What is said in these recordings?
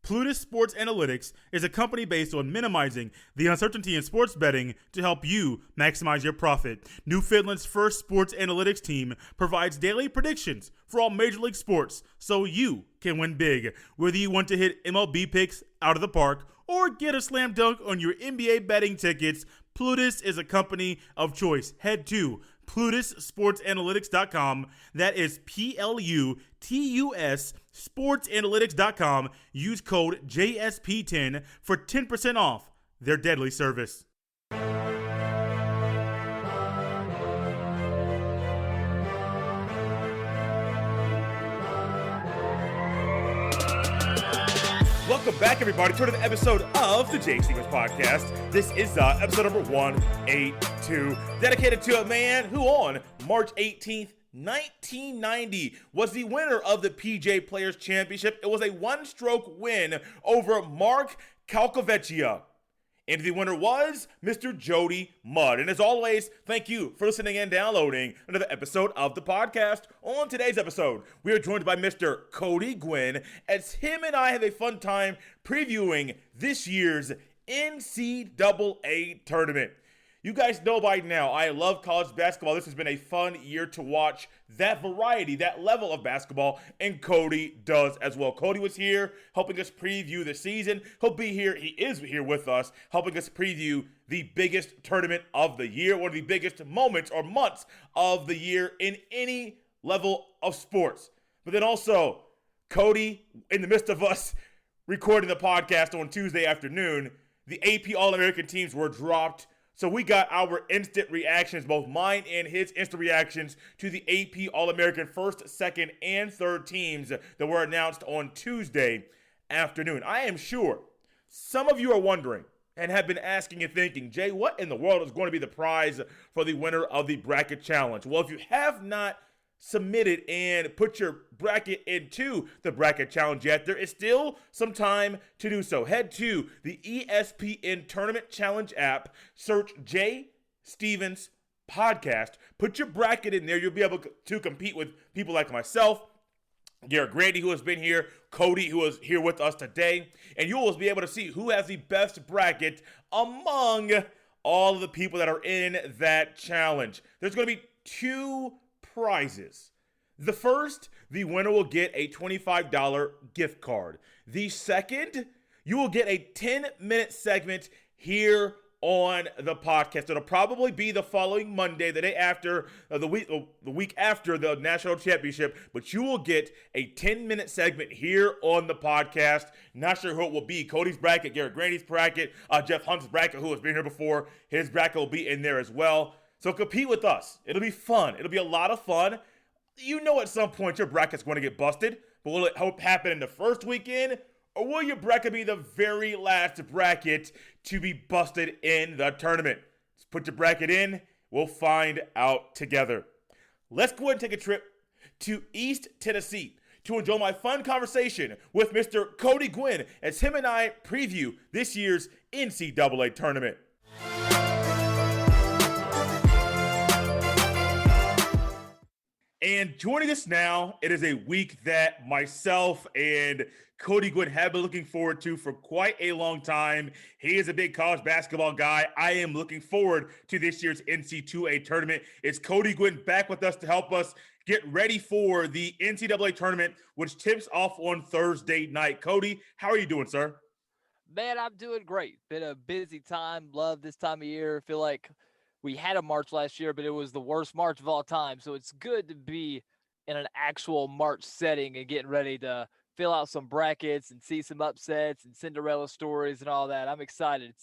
Plutus Sports Analytics is a company based on minimizing the uncertainty in sports betting to help you maximize your profit. Newfoundland's first sports analytics team provides daily predictions for all Major League sports so you can win big. Whether you want to hit MLB picks out of the park or get a slam dunk on your NBA betting tickets, Plutus is a company of choice. Head to PlutusSportsAnalytics.com. That is PLUTUS sportsanalytics.com. Use code JSP10 for 10% off their deadly service. Welcome back, everybody, to another episode of the Jay Stevens Podcast. This is episode number 182, dedicated to a man who on March 18th, 1990 was the winner of the PJ Players Championship. It was a one-stroke win over Mark Calcavecchia. And the winner was Mr. Jody Mudd. And as always, thank you for listening and downloading another episode of the podcast. On today's episode, we are joined by Mr. Cody Guinn as him and I have a fun time previewing this year's NCAA tournament. You guys know by now, I love college basketball. This has been a fun year to watch that variety, that level of basketball, and Cody does as well. Cody was here helping us preview the season. He'll be here. He is here with us, helping us preview the biggest tournament of the year, one of the biggest moments or months of the year in any level of sports. But then also, Cody, in the midst of us recording the podcast on Tuesday afternoon, the AP All-American teams were dropped. So we got our instant reactions, both mine and his instant reactions to the AP All-American first, second, and third teams that were announced on Tuesday afternoon. I am sure some of you are wondering and have been asking and thinking, Jay, what in the world is going to be the prize for the winner of the bracket challenge? Well, if you have not submitted and put your bracket into the bracket challenge yet, there is still some time to do so. Head to the ESPN Tournament Challenge app, search Jay Stevens Podcast, put your bracket in there. You'll be able to compete with people like myself, Garrett Grady, who has been here, Cody, who is here with us today, and you will be able to see who has the best bracket among all of the people that are in that challenge. There's going to be two prizes. The first, the winner will get a $25 gift card. The second, you will get a 10-minute segment here on the podcast. It'll probably be the following Monday, the day after, the week after the national championship, but you will get a 10-minute segment here on the podcast. Not sure who it will be. Cody's bracket, Garrett Grady's bracket, Jeff Hunt's bracket, who has been here before. His bracket will be in there as well. So compete with us. It'll be fun. It'll be a lot of fun. You know at some point your bracket's going to get busted, but will it happen in the first weekend, or will your bracket be the very last bracket to be busted in the tournament? Just put your bracket in. We'll find out together. Let's go ahead and take a trip to East Tennessee to enjoy my fun conversation with Mr. Cody Guinn as him and I preview this year's NCAA tournament. And joining us now, it is a week that myself and Cody Guinn have been looking forward to for quite a long time. He is a big college basketball guy. I am looking forward to this year's NCAA tournament. It's Cody Guinn back with us to help us get ready for the NCAA tournament, which tips off on Thursday night. Cody, how are you doing, sir? Man, I'm doing great. Been a busy time. Love this time of year. Feel like we had a March last year, but it was the worst March of all time. So it's good to be in an actual March setting and getting ready to fill out some brackets and see some upsets and Cinderella stories and all that. I'm excited.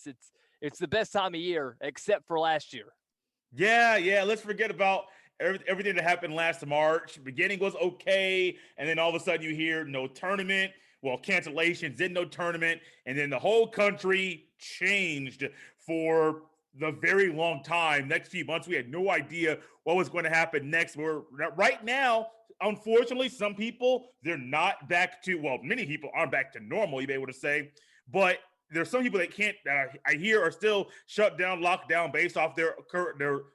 It's the best time of year, except for last year. Yeah. Let's forget about everything that happened last March. Beginning was okay, and then all of a sudden you hear no tournament. Well, cancellations, then no tournament, and then the whole country changed for the very long time. Next few months, we had no idea what was going to happen next. Right now, unfortunately, some people, they're not back to, well, many people aren't back to normal, you'd be able to say, but there's some people that I hear are still shut down, locked down based off their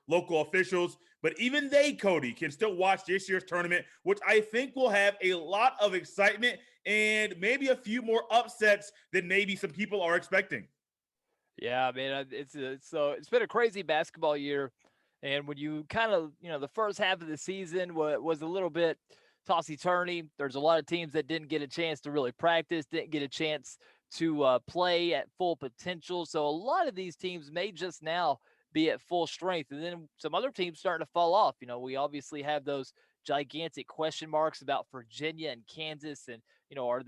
local officials. But even they, Cody, can still watch this year's tournament, which I think will have a lot of excitement and maybe a few more upsets than maybe some people are expecting. Yeah, I mean, it's been a crazy basketball year, and when you kind of the first half of the season was a little bit tossy turny. There's a lot of teams that didn't get a chance to really practice, didn't get a chance to play at full potential. So a lot of these teams may just now be at full strength, and then some other teams starting to fall off. We obviously have those gigantic question marks about Virginia and Kansas, and are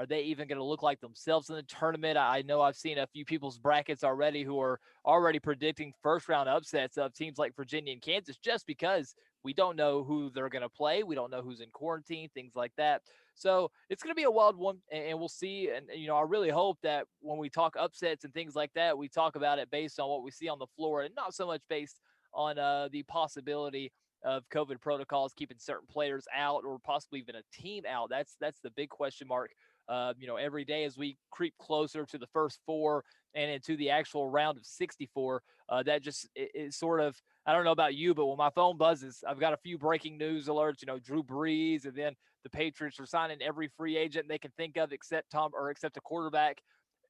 they even going to look like themselves in the tournament? I know I've seen a few people's brackets already who are already predicting first round upsets of teams like Virginia and Kansas just because we don't know who they're going to play. We don't know who's in quarantine, things like that. So it's going to be a wild one, and we'll see. And, I really hope that when we talk upsets and things like that, we talk about it based on what we see on the floor and not so much based on the possibility of COVID protocols keeping certain players out or possibly even a team out. That's the big question mark. Every day as we creep closer to the first four and into the actual round of 64, that just is sort of, I don't know about you, but when my phone buzzes, I've got a few breaking news alerts, Drew Brees, and then the Patriots are signing every free agent they can think of except a quarterback.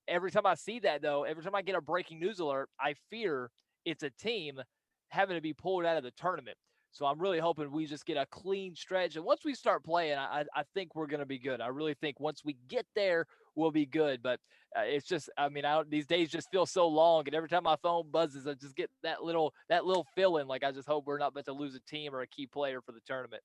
Every time I see that, though, every time I get a breaking news alert, I fear it's a team having to be pulled out of the tournament. So I'm really hoping we just get a clean stretch. And once we start playing, I think we're going to be good. I really think once we get there, we'll be good. But it's just, these days just feel so long. And every time my phone buzzes, I just get that little feeling. Like I just hope we're not about to lose a team or a key player for the tournament.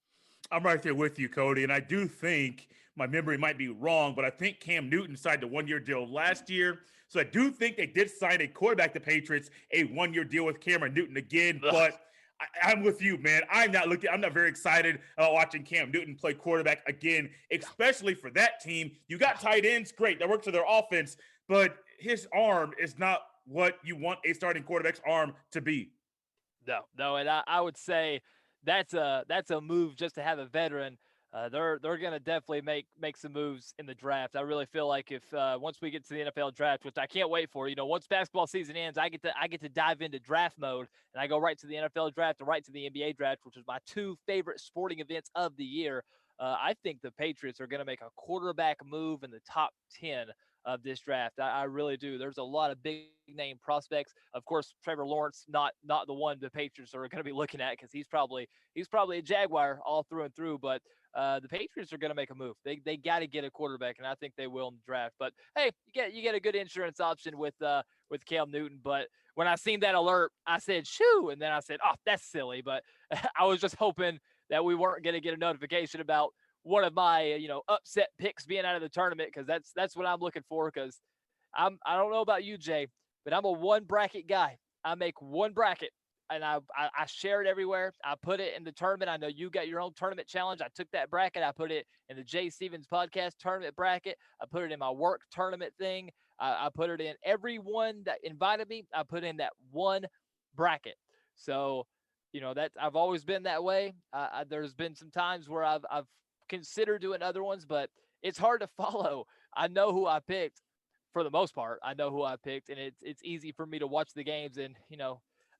I'm right there with you, Cody. And I do think my memory might be wrong, but I think Cam Newton signed a 1-year deal last year. So I do think they did sign a quarterback, the Patriots, a 1-year deal with Cameron Newton again. Ugh. But I'm with you, man. I'm not very excited about watching Cam Newton play quarterback again, especially for that team. You got tight ends, great. That works for their offense, but his arm is not what you want a starting quarterback's arm to be. No, and I would say that's a move just to have a veteran. They're going to definitely make some moves in the draft. I really feel like if once we get to the NFL draft, which I can't wait for, once basketball season ends, I get to dive into draft mode, and I go right to the NFL draft and right to the NBA draft, which is my two favorite sporting events of the year. I think the Patriots are going to make a quarterback move in the top 10 of this draft. I really do. There's a lot of big name prospects. Of course, Trevor Lawrence, not the one the Patriots are going to be looking at because he's probably a Jaguar all through and through. But the Patriots are going to make a move. They got to get a quarterback, and I think they will in the draft. But hey, you get a good insurance option with Cam Newton. But when I seen that alert, I said shoo, and then I said, oh, that's silly. But I was just hoping that we weren't going to get a notification about one of my upset picks being out of the tournament, because that's what I'm looking for. Because I don't know about you, Jay, but I'm a one bracket guy. I make one bracket and I share it everywhere. I put it in the tournament. I know you got your own tournament challenge. I took that bracket. I put it in the Jay Stevens podcast tournament bracket. I put it in my work tournament thing. I put it in everyone that invited me. I put in that one bracket. So, that I've always been that way. There's been some times where I've consider doing other ones, but it's hard to follow. I know who I picked for the most part. I know who I picked, and it's easy for me to watch the games. And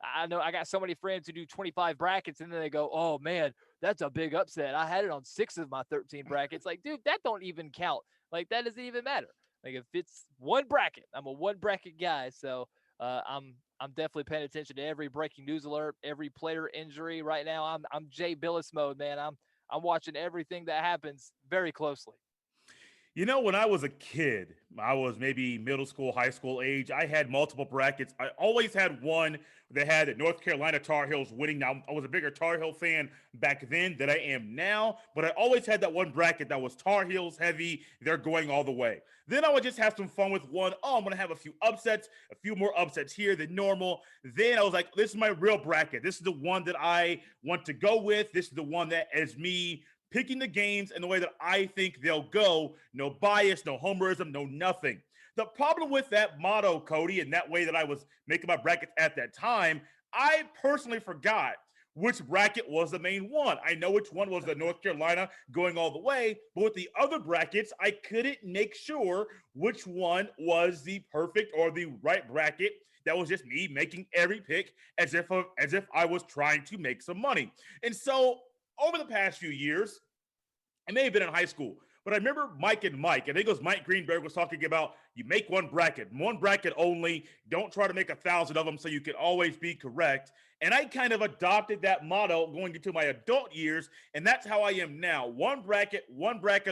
I know I got so many friends who do 25 brackets, and then they go, "Oh man, that's a big upset. I had it on 6 of my 13 brackets." Like, dude, that don't even count. Like, that doesn't even matter. Like, if it's one bracket, I'm a one bracket guy. So I'm definitely paying attention to every breaking news alert, every player injury right now. I'm Jay Billis mode, man. I'm watching everything that happens very closely. When I was a kid, I was maybe middle school, high school age, I had multiple brackets. I always had one that had the North Carolina Tar Heels winning. Now, I was a bigger Tar Heel fan back then than I am now, but I always had that one bracket that was Tar Heels heavy. They're going all the way. Then I would just have some fun with one. Oh, I'm going to have a few more upsets here than normal. Then I was like, this is my real bracket. This is the one that I want to go with. This is the one that is me picking the games in the way that I think they'll go. No bias, no homerism, no nothing. The problem with that motto, Cody, and that way that I was making my brackets at that time, I personally forgot which bracket was the main one. I know which one was the North Carolina going all the way, but with the other brackets, I couldn't make sure which one was the perfect or the right bracket. That was just me making every pick as if I was trying to make some money. And so over the past few years, it may have been in high school, but I remember Mike and Mike, I think it was Mike Greenberg, was talking about you make one bracket only. Don't try to make 1,000 of them so you can always be correct. And I kind of adopted that motto going into my adult years, and that's how I am now. One bracket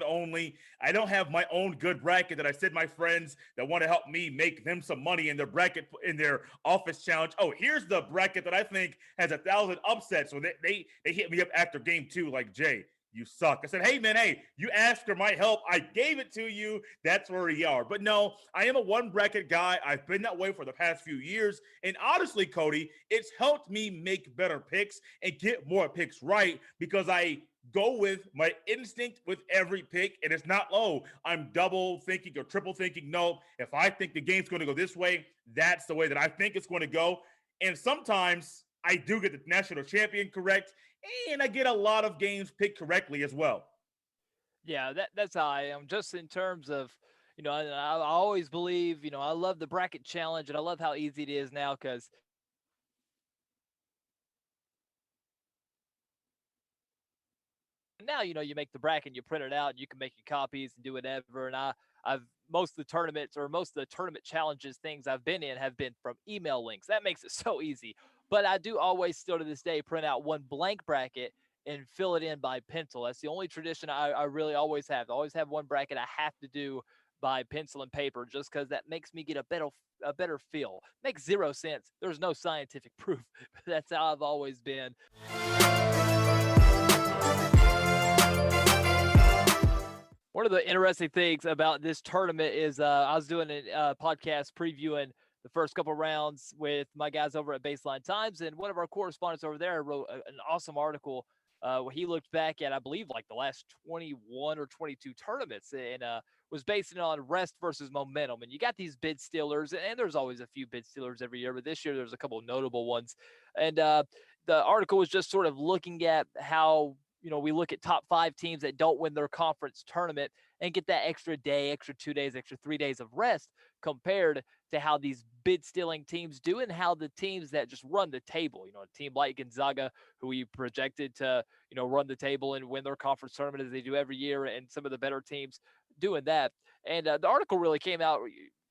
only. I don't have my own good bracket that I send my friends that want to help me make them some money in their bracket, in their office challenge. Oh, here's the bracket that I think has 1,000 upsets. So they hit me up after game 2 like, Jay, you suck. I said, hey, man, hey, you asked for my help. I gave it to you. That's where we are. But no, I am a one bracket guy. I've been that way for the past few years. And honestly, Cody, it's helped me make better picks and get more picks right because I go with my instinct with every pick. And it's not, oh, I'm double thinking or triple thinking. No, if I think the game's going to go this way, that's the way that I think it's going to go. And sometimes I do get the national champion correct, and I get a lot of games picked correctly as well. Yeah, that's how I am. Just in terms of, I always believe, I love the bracket challenge, and I love how easy it is now because now, you make the bracket, you print it out, and you can make your copies and do whatever. And I've most of the tournaments or most of the tournament challenges things I've been in have been from email links. That makes it so easy. But I do always still to this day print out one blank bracket and fill it in by pencil. That's the only tradition I really always have. I always have one bracket I have to do by pencil and paper just because that makes me get a better feel. Makes zero sense. There's no scientific proof. But that's how I've always been. One of the interesting things about this tournament is I was doing a podcast previewing the first couple rounds with my guys over at Baseline Times, and one of our correspondents over there wrote an awesome article where he looked back at, I believe, like the last 21 or 22 tournaments and was basing it on rest versus momentum. And you got these bid stealers, and there's always a few bid stealers every year, but this year there's a couple of notable ones. And the article was just sort of looking at how we look at top 5 teams that don't win their conference tournament and get that extra day, extra 2 days, extra 3 days of rest compared to how these bid stealing teams do and how the teams that just run the table, a team like Gonzaga, who we projected to, run the table and win their conference tournament as they do every year, and some of the better teams doing that. And the article really came out.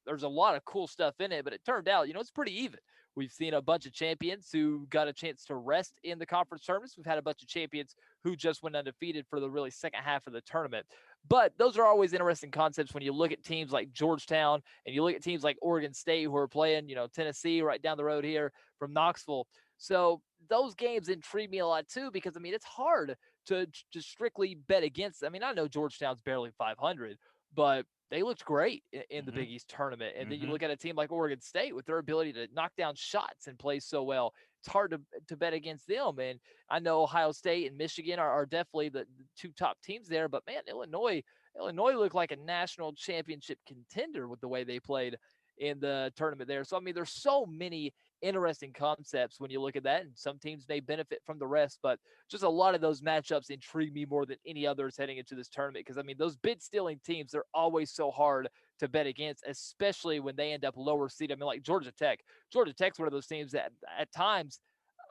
There's a lot of cool stuff in it, but it turned out, it's pretty even. We've seen a bunch of champions who got a chance to rest in the conference tournaments. We've had a bunch of champions who just went undefeated for the really second half of the tournament. But those are always interesting concepts when you look at teams like Georgetown and you look at teams like Oregon State who are playing, Tennessee right down the road here from Knoxville. So those games intrigue me a lot too because, it's hard to strictly bet against. I know Georgetown's barely 500, but they looked great in the Big East tournament. And then you look at a team like Oregon State with their ability to knock down shots and play so well. It's hard to bet against them. And I know Ohio State and Michigan are definitely the 2 top teams there. But, man, Illinois looked like a national championship contender with the way they played in the tournament there. So, there's so many interesting concepts when you look at that, and some teams may benefit from the rest, but just a lot of those matchups intrigue me more than any others heading into this tournament because, those bid stealing teams, they're always so hard to bet against, especially when they end up lower seed. Like Georgia Tech. Georgia Tech's one of those teams that at times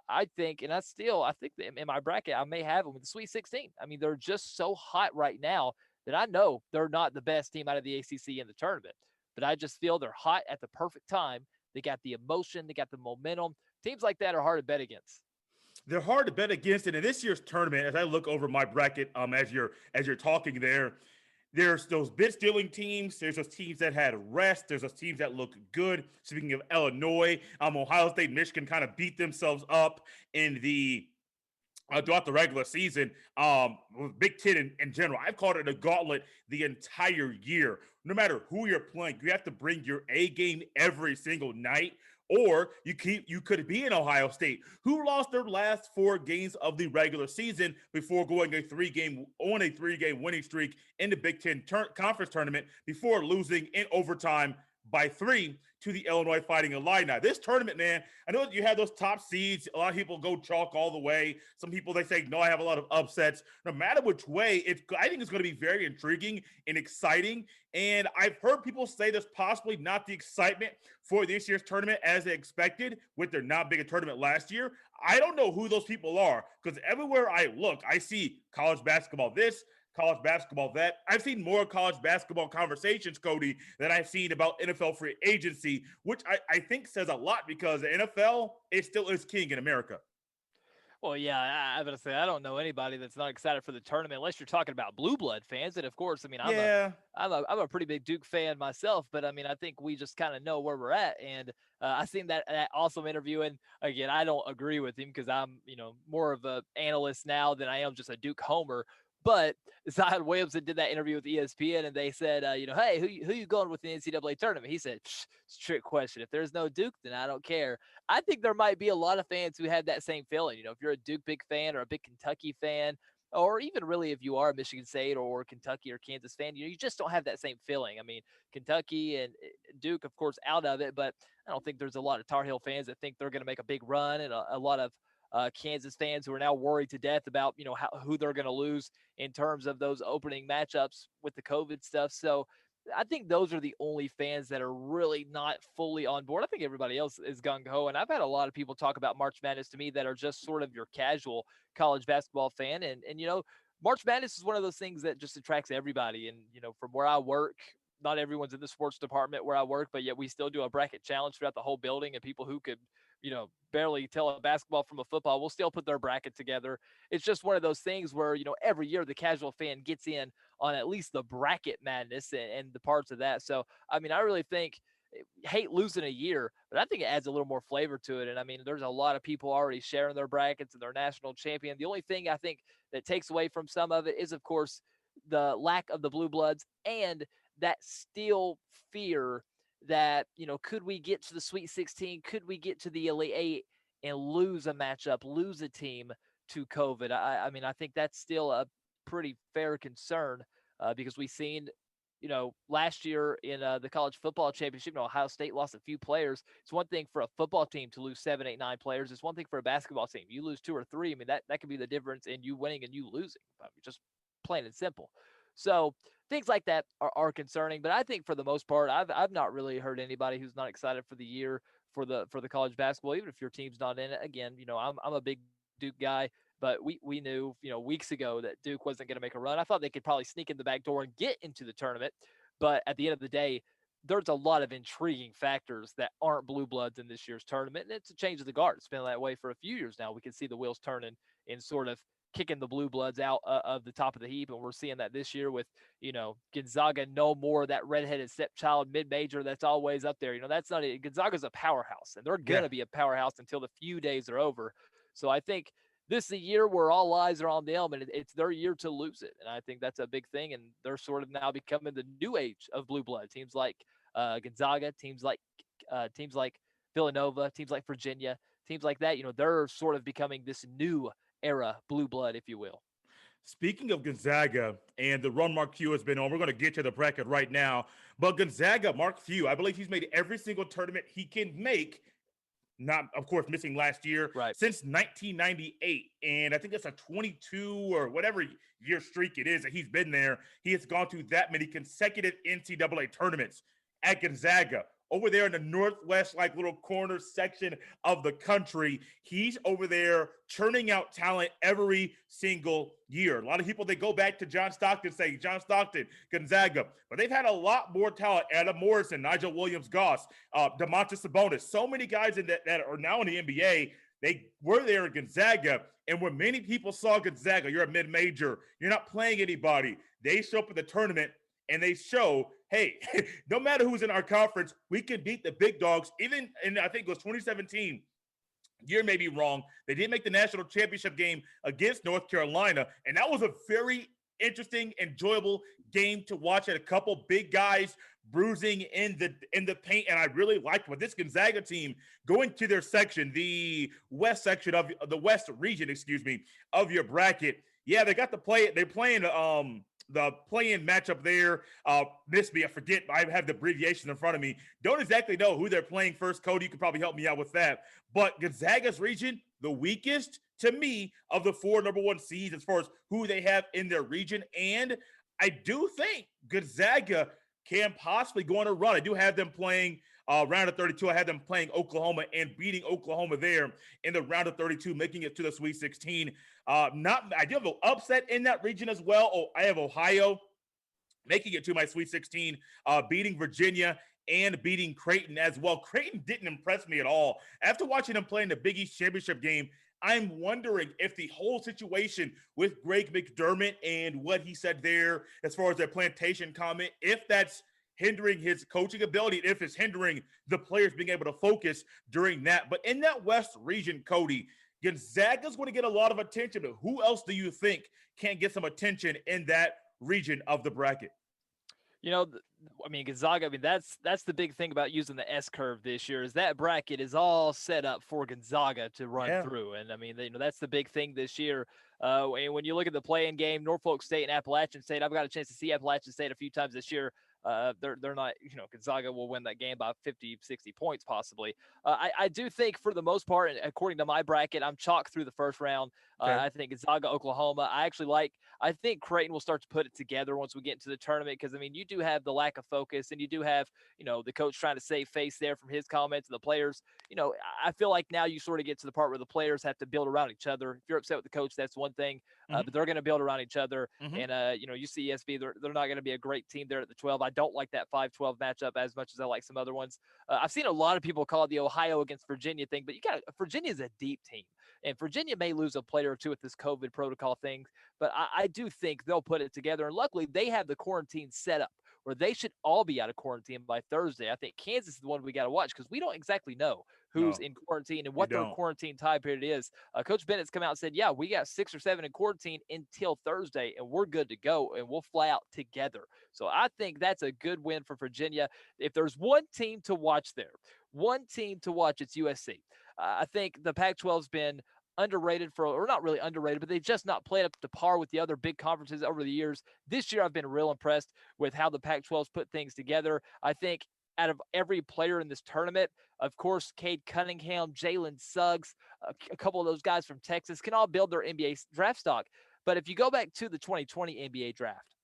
I think, and I think that in my bracket, I may have them with the Sweet 16. They're just so hot right now that I know they're not the best team out of the ACC in the tournament, but I just feel they're hot at the perfect time. They got the emotion. They got the momentum. Teams like that are hard to bet against. They're hard to bet against. And in this year's tournament, as I look over my bracket, as you're talking there's those bid stealing teams. There's those teams that had rest. There's those teams that look good. Speaking of Illinois, Ohio State, Michigan kind of beat themselves up in the throughout the regular season, with Big Ten in general. I've called it a gauntlet the entire year. No matter who you're playing, you have to bring your A game every single night, or you could be in Ohio State, who lost their last 4 games of the regular season before going a 3-game winning streak in the Big Ten conference tournament before losing in overtime by 3 to the Illinois Fighting Illini. This tournament, man, I know you have those top seeds. A lot of people go chalk all the way. Some people, they say, no, I have a lot of upsets. No matter which way, I think it's going to be very intriguing and exciting. And I've heard people say there's possibly not the excitement for this year's tournament as they expected with their not big a tournament last year. I don't know who those people are because everywhere I look, I see college basketball this, college basketball that. I've seen more college basketball conversations, Cody, than I've seen about NFL free agency, which I think says a lot because the NFL still is king in America. Well, yeah, I'm gonna say I don't know anybody that's not excited for the tournament unless you're talking about blue blood fans. And of course, I mean, I'm a pretty big Duke fan myself, but I mean, I think we just kind of know where we're at. And I seen that awesome interview, and again, I don't agree with him because I'm more of a analyst now than I am just a Duke homer. But Zion Williamson did that interview with ESPN, and they said, hey, who you going with the NCAA tournament? He said, it's a trick question. If there's no Duke, then I don't care. I think there might be a lot of fans who had that same feeling. If you're a Duke big fan or a big Kentucky fan, or even really if you are a Michigan State or Kentucky or Kansas fan, you just don't have that same feeling. I mean, Kentucky and Duke, of course, out of it, but I don't think there's a lot of Tar Heel fans that think they're going to make a big run, and a lot of Kansas fans who are now worried to death about, who they're going to lose in terms of those opening matchups with the COVID stuff. So I think those are the only fans that are really not fully on board. I think everybody else is gung-ho. And I've had a lot of people talk about March Madness to me that are just sort of your casual college basketball fan. And March Madness is one of those things that just attracts everybody. And, from where I work, not everyone's in the sports department where I work, but yet we still do a bracket challenge throughout the whole building, and people who could, barely tell a basketball from a football will still put their bracket together. It's just one of those things where, every year the casual fan gets in on at least the bracket madness and the parts of that. So, I mean, I really think hate losing a year, but I think it adds a little more flavor to it. And I mean, there's a lot of people already sharing their brackets and their national champion. The only thing I think that takes away from some of it is, of course, the lack of the blue bloods and that still fear that, could we get to the Sweet 16? Could we get to the Elite Eight and lose a matchup, lose a team to COVID? I mean, I think that's still a pretty fair concern because we've seen, last year in the college football championship, Ohio State lost a few players. It's one thing for a football team to lose 7, 8, 9 players. It's one thing for a basketball team. You lose 2 or 3. I mean, that could be the difference in you winning and you losing. I mean, just plain and simple. So things like that are concerning, but I think for the most part, I've not really heard anybody who's not excited for the year for the college basketball, even if your team's not in it. Again, I'm a big Duke guy, but we knew, weeks ago that Duke wasn't going to make a run. I thought they could probably sneak in the back door and get into the tournament, but at the end of the day, there's a lot of intriguing factors that aren't blue bloods in this year's tournament, and it's a change of the guard. It's been that way for a few years now. We can see the wheels turning in sort of kicking the blue bloods out of the top of the heap. And we're seeing that this year with, Gonzaga no more that redheaded stepchild mid-major that's always up there. That's not it. Gonzaga's a powerhouse, and they're going to be a powerhouse until the few days are over. So I think this is a year where all eyes are on them, and it's their year to lose it. And I think that's a big thing. And they're sort of now becoming the new age of blue blood. Teams like Gonzaga, teams like Villanova, teams like Virginia, teams like that, they're sort of becoming this new era blue blood, if you will. Speaking of Gonzaga and the run Mark Few has been on, we're going to get to the bracket right now. But Gonzaga, Mark Few, I believe he's made every single tournament he can make, not, of course, missing last year, since 1998. And I think that's a 22 or whatever year streak it is that he's been there. He has gone to that many consecutive NCAA tournaments at Gonzaga. Over there in the northwest, little corner section of the country, he's over there churning out talent every single year. A lot of people, they go back to John Stockton, say John Stockton, Gonzaga, but they've had a lot more talent. Adam Morrison, Nigel Williams-Goss, Domantas Sabonis, so many guys that are now in the NBA. They were there in Gonzaga, and when many people saw Gonzaga, you're a mid-major, you're not playing anybody. They show up at the tournament, and they show, hey, no matter who's in our conference, we can beat the big dogs. Even in, I think it was 2017, year may be wrong, they did make the national championship game against North Carolina, and that was a very interesting, enjoyable game to watch. At a couple big guys bruising in the paint, and I really liked what this Gonzaga team going to their section, the west section of the west region, of your bracket. Yeah, they got to play it. They're playing the play-in matchup there. Miss me, I forget. I have the abbreviation in front of me. Don't exactly know who they're playing first. Cody, you could probably help me out with that. But Gonzaga's region, the weakest to me of the four number one seeds as far as who they have in their region. And I do think Gonzaga can possibly go on a run. I do have them playing round of 32. I had them playing Oklahoma and beating Oklahoma there in the round of 32, making it to the Sweet 16. I do have an upset in that region as well. I have Ohio making it to my Sweet 16, beating Virginia and beating Creighton as well. Creighton didn't impress me at all. After watching them play in the Big East Championship game, I'm wondering if the whole situation with Greg McDermott and what he said there as far as their plantation comment, if that's hindering his coaching ability, if it's hindering the players being able to focus during that. But in that West region, Cody, Gonzaga's going to get a lot of attention. But who else do you think can get some attention in that region of the bracket? Gonzaga, that's the big thing about using the S curve this year is that bracket is all set up for Gonzaga to run through. And that's the big thing this year. And when you look at the play-in game, Norfolk State and Appalachian State, I've got a chance to see Appalachian State a few times this year. They're not, Gonzaga will win that game by 50, 60 points possibly. I do think for the most part, and according to my bracket, I'm chalk through the first round. Okay. I think Gonzaga, Oklahoma. I think Creighton will start to put it together once we get into the tournament because, you do have the lack of focus and you do have, the coach trying to save face there from his comments and the players. I feel like now you sort of get to the part where the players have to build around each other. If you're upset with the coach, that's one thing, but they're going to build around each other. And, UCSB, they're not going to be a great team there at the 12. I don't like that 5-12 matchup as much as I like some other ones. I've seen a lot of people call it the Ohio against Virginia thing, but Virginia's a deep team. And Virginia may lose a player or two with this COVID protocol thing, but I do think they'll put it together. And luckily, they have the quarantine set up where they should all be out of quarantine by Thursday. I think Kansas is the one we got to watch because we don't exactly know who's in quarantine and what their quarantine time period is. Coach Bennett's come out and said, yeah, we got 6 or 7 in quarantine until Thursday, and we're good to go, and we'll fly out together. So I think that's a good win for Virginia. If there's one team to watch there, it's USC. I think the Pac-12's been underrated or not really underrated, but they've just not played up to par with the other big conferences over the years. This year, I've been real impressed with how the Pac-12's put things together. I think out of every player in this tournament, of course, Cade Cunningham, Jalen Suggs, a couple of those guys from Texas can all build their NBA draft stock. But if you go back to the 2020 NBA draft,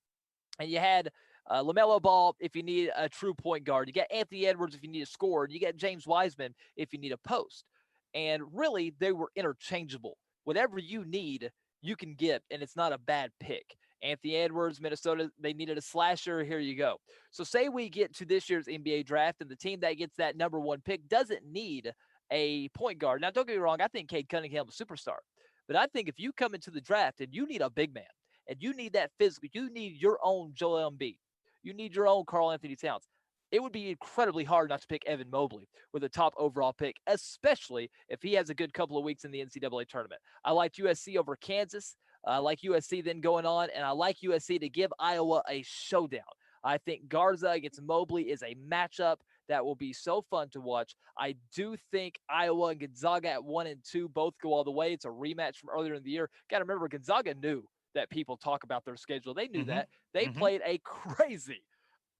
and you had LaMelo Ball if you need a true point guard, you got Anthony Edwards if you need a scorer, and you got James Wiseman if you need a post. And really, they were interchangeable. Whatever you need, you can get, and it's not a bad pick. Anthony Edwards, Minnesota, they needed a slasher. Here you go. So say we get to this year's NBA draft, and the team that gets that number one pick doesn't need a point guard. Now, don't get me wrong. I think Cade Cunningham is a superstar. But I think if you come into the draft and you need a big man, and you need that physical, you need your own Joel Embiid, you need your own Karl Anthony Towns, it would be incredibly hard not to pick Evan Mobley with a top overall pick, especially if he has a good couple of weeks in the NCAA tournament. I like USC over Kansas. I like USC then going on, and I like USC to give Iowa a showdown. I think Garza against Mobley is a matchup that will be so fun to watch. I do think Iowa and Gonzaga at 1 and 2 both go all the way. It's a rematch from earlier in the year. Got to remember, Gonzaga knew that people talk about their schedule. They knew that. They played a crazy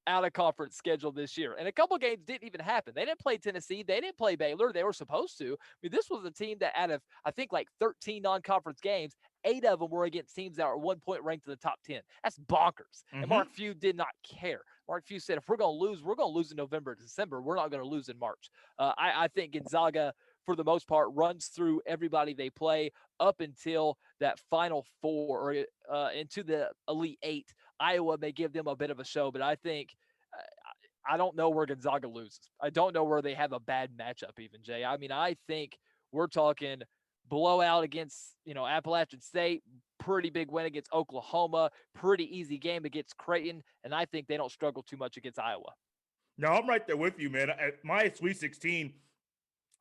out-of-conference schedule this year. And a couple games didn't even happen. They didn't play Tennessee. They didn't play Baylor. They were supposed to. This was a team that out of, I think, like 13 non-conference games, 8 of them were against teams that are 1 point ranked in the top 10. That's bonkers. And Mark Few did not care. Mark Few said, if we're going to lose in November, December. We're not going to lose in March. I think Gonzaga, for the most part, runs through everybody they play up until that Final Four or into the Elite Eight. Iowa may give them a bit of a show, but I think I don't know where Gonzaga loses. I don't know where they have a bad matchup even, Jay. I think we're talking blowout against, Appalachian State, pretty big win against Oklahoma, pretty easy game against Creighton, and I think they don't struggle too much against Iowa. No, I'm right there with you, man. My Sweet 16,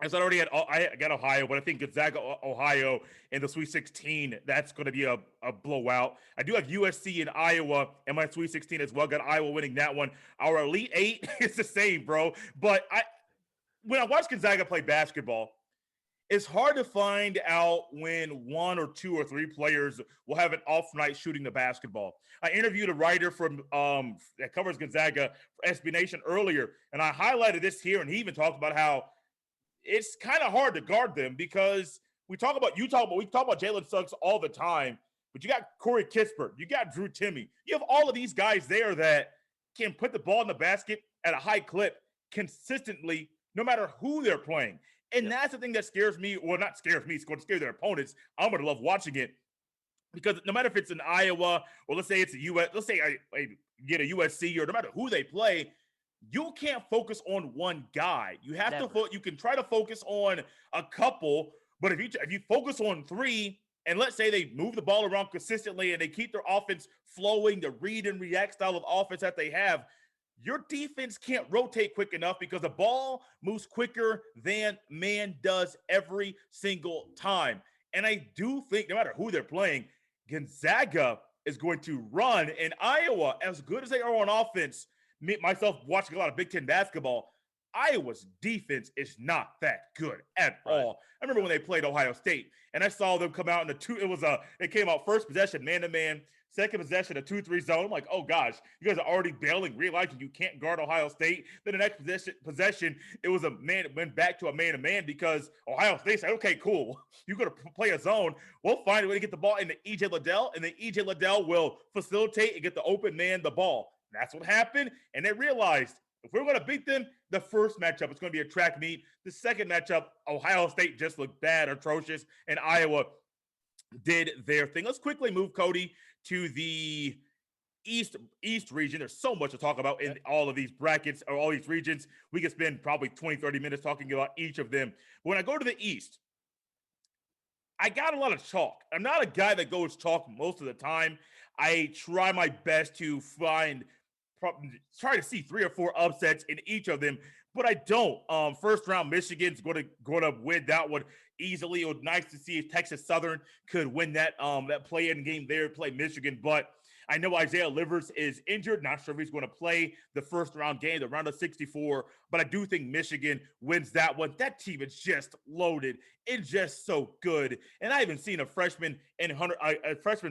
as I got Ohio, but I think Gonzaga, Ohio in the Sweet 16, that's going to be a blowout. I do have USC and Iowa in my Sweet 16 as well. Got Iowa winning that one. Our Elite Eight is the same, bro. But when I watch Gonzaga play basketball, it's hard to find out when one or two or three players will have an off night shooting the basketball. I interviewed a writer from that covers Gonzaga for SB Nation earlier, and I highlighted this here, and he even talked about how it's kind of hard to guard them because we talk about Jalen Suggs all the time, but you got Corey Kispert, you got Drew Timme, you have all of these guys there that can put the ball in the basket at a high clip consistently, no matter who they're playing. And that's the thing that scares me. Well, not scares me. It's going to scare their opponents. I'm going to love watching it because no matter if it's in Iowa or let's say it's a US, let's say I get a USC or no matter who they play, you can't focus on one guy. You have to. You can try to focus on a couple, but if you focus on three, and let's say they move the ball around consistently and they keep their offense flowing, the read and react style of offense that they have, your defense can't rotate quick enough because the ball moves quicker than man does every single time. And I do think no matter who they're playing, Gonzaga is going to run. And Iowa, as good as they are on offense, myself watching a lot of Big Ten basketball, Iowa's defense is not that good at all. I remember when they played Ohio State, and I saw them come out in they came out first possession, man-to-man, second possession, a 2-3 zone. I'm like, oh gosh, you guys are already bailing, realizing you can't guard Ohio State. Then the next possession, it was went back to a man-to-man because Ohio State said, okay, cool. You're going to play a zone. We'll find a way to get the ball into E.J. Liddell, and then E.J. Liddell will facilitate and get the open man the ball. And that's what happened, and they realized if we're going to beat them, the first matchup, it's going to be a track meet. The second matchup, Ohio State just looked bad, atrocious, and Iowa did their thing. Let's quickly move, Cody, to the East region. There's so much to talk about in all of these brackets or all these regions. We could spend probably 20, 30 minutes talking about each of them. But when I go to the East, I got a lot of chalk. I'm not a guy that goes chalk most of the time. I try my best to try to see 3 or 4 upsets in each of them, but I don't. First round, Michigan's going to win that one easily. It was nice to see if Texas Southern could win that play-in game there, play Michigan, but I know Isaiah Livers is injured. Not sure if he's going to play the first round game, the round of 64, but I do think Michigan wins that one. That team is just loaded. It's just so good. And I haven't seen a freshman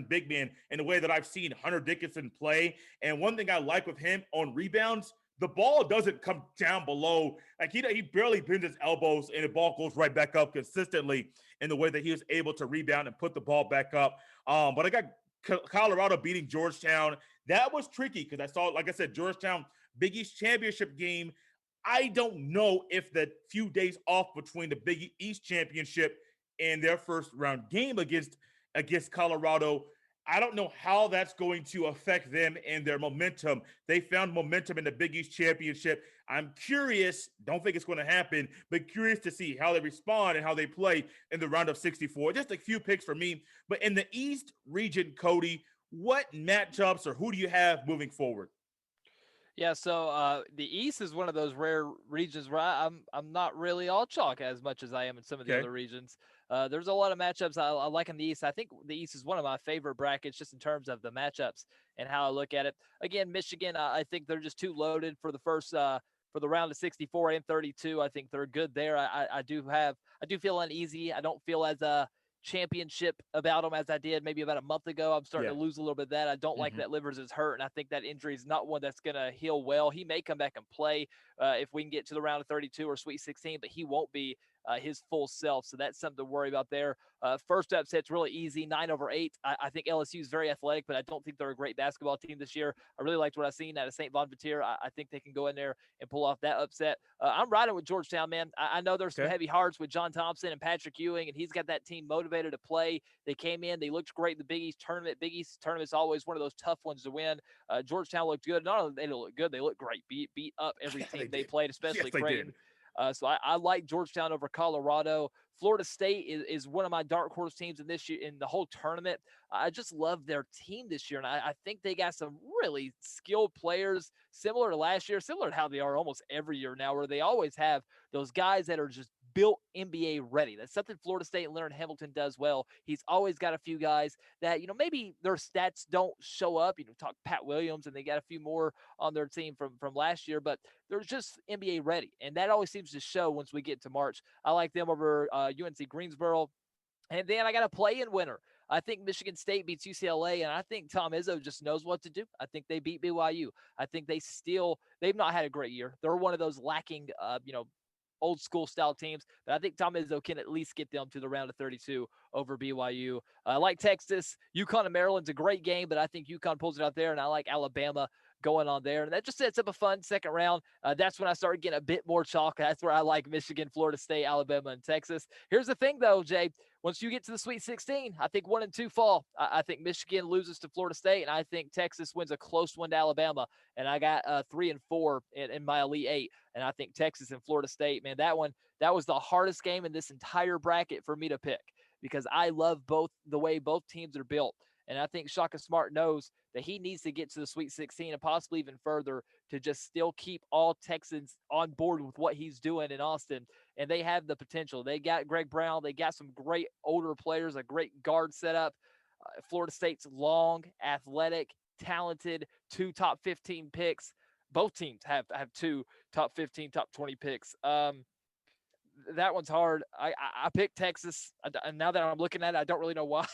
big man in the way that I've seen Hunter Dickinson play. And one thing I like with him on rebounds, the ball doesn't come down below. Like he barely bends his elbows and the ball goes right back up consistently in the way that he was able to rebound and put the ball back up. But I got Colorado beating Georgetown. That was tricky because I saw, like I said, Georgetown Big East championship game. I don't know if the few days off between the Big East championship and their first round game against Colorado, I don't know how that's going to affect them and their momentum. They found momentum in the Big East championship. I'm curious, don't think it's going to happen, but curious to see how they respond and how they play in the round of 64. Just a few picks for me. But in the East region, Cody, what matchups or who do you have moving forward? Yeah, so the East is one of those rare regions where I'm not really all chalk as much as I am in some of the other regions. There's a lot of matchups I like in the East. I think the East is one of my favorite brackets just in terms of the matchups and how I look at it. Again, Michigan, I think they're just too loaded for the round of 64 and 32. I think they're good there. I do feel uneasy. I don't feel as championship about them as I did maybe about a month ago. I'm starting to lose a little bit of that. I don't like that Livers is hurt, and I think that injury is not one that's going to heal well. He may come back and play if we can get to the round of 32 or Sweet 16, but he won't be his full self. So that's something to worry about there. First upset's really easy, 9-8. I think LSU is very athletic, but I don't think they're a great basketball team this year. I really liked what I've seen out of St. Bonaventure. I think they can go in there and pull off that upset. I'm riding with Georgetown, man. I know there's some heavy hearts with John Thompson and Patrick Ewing, and he's got that team motivated to play. They came in, they looked great in the Big East tournament. Big East tournament's always one of those tough ones to win. Georgetown looked good. Not only did they look good, they looked great. Beat up every team they played, especially Creighton. So I like Georgetown over Colorado. Florida State is one of my dark horse teams in this year in the whole tournament. I just love their team this year, and I think they got some really skilled players, similar to last year, similar to how they are almost every year now, where they always have those guys that are just built NBA ready. That's something Florida State and Leonard Hamilton does well. He's always got a few guys that, maybe their stats don't show up. Talk Pat Williams, and they got a few more on their team from last year, but they're just NBA ready. And that always seems to show once we get to March. I like them over UNC Greensboro. And then I got a play-in winner. I think Michigan State beats UCLA, and I think Tom Izzo just knows what to do. I think they beat BYU. I think they've not had a great year. They're one of those lacking, old school style teams, but I think Tom Izzo can at least get them to the round of 32 over BYU. I like Texas. UConn and Maryland's a great game, but I think UConn pulls it out there, and I like Alabama going on there. And that just sets up a fun second round. That's when I start getting a bit more chalk. That's where I like Michigan, Florida State, Alabama, and Texas. Here's the thing, though, Jay. Once you get to the Sweet 16, I think 1 and 2 fall. I think Michigan loses to Florida State, and I think Texas wins a close one to Alabama. And I got 3 and 4 in my Elite Eight. And I think Texas and Florida State, man, that was the hardest game in this entire bracket for me to pick because I love the way both teams are built. And I think Shaka Smart knows that he needs to get to the Sweet 16 and possibly even further to just still keep all Texans on board with what he's doing in Austin. And they have the potential. They got Greg Brown. They got some great older players, a great guard setup. Florida State's long, athletic, talented, 2 top 15 picks. Both teams have 2 top 15, top 20 picks. That one's hard. I picked Texas, and now that I'm looking at it, I don't really know why.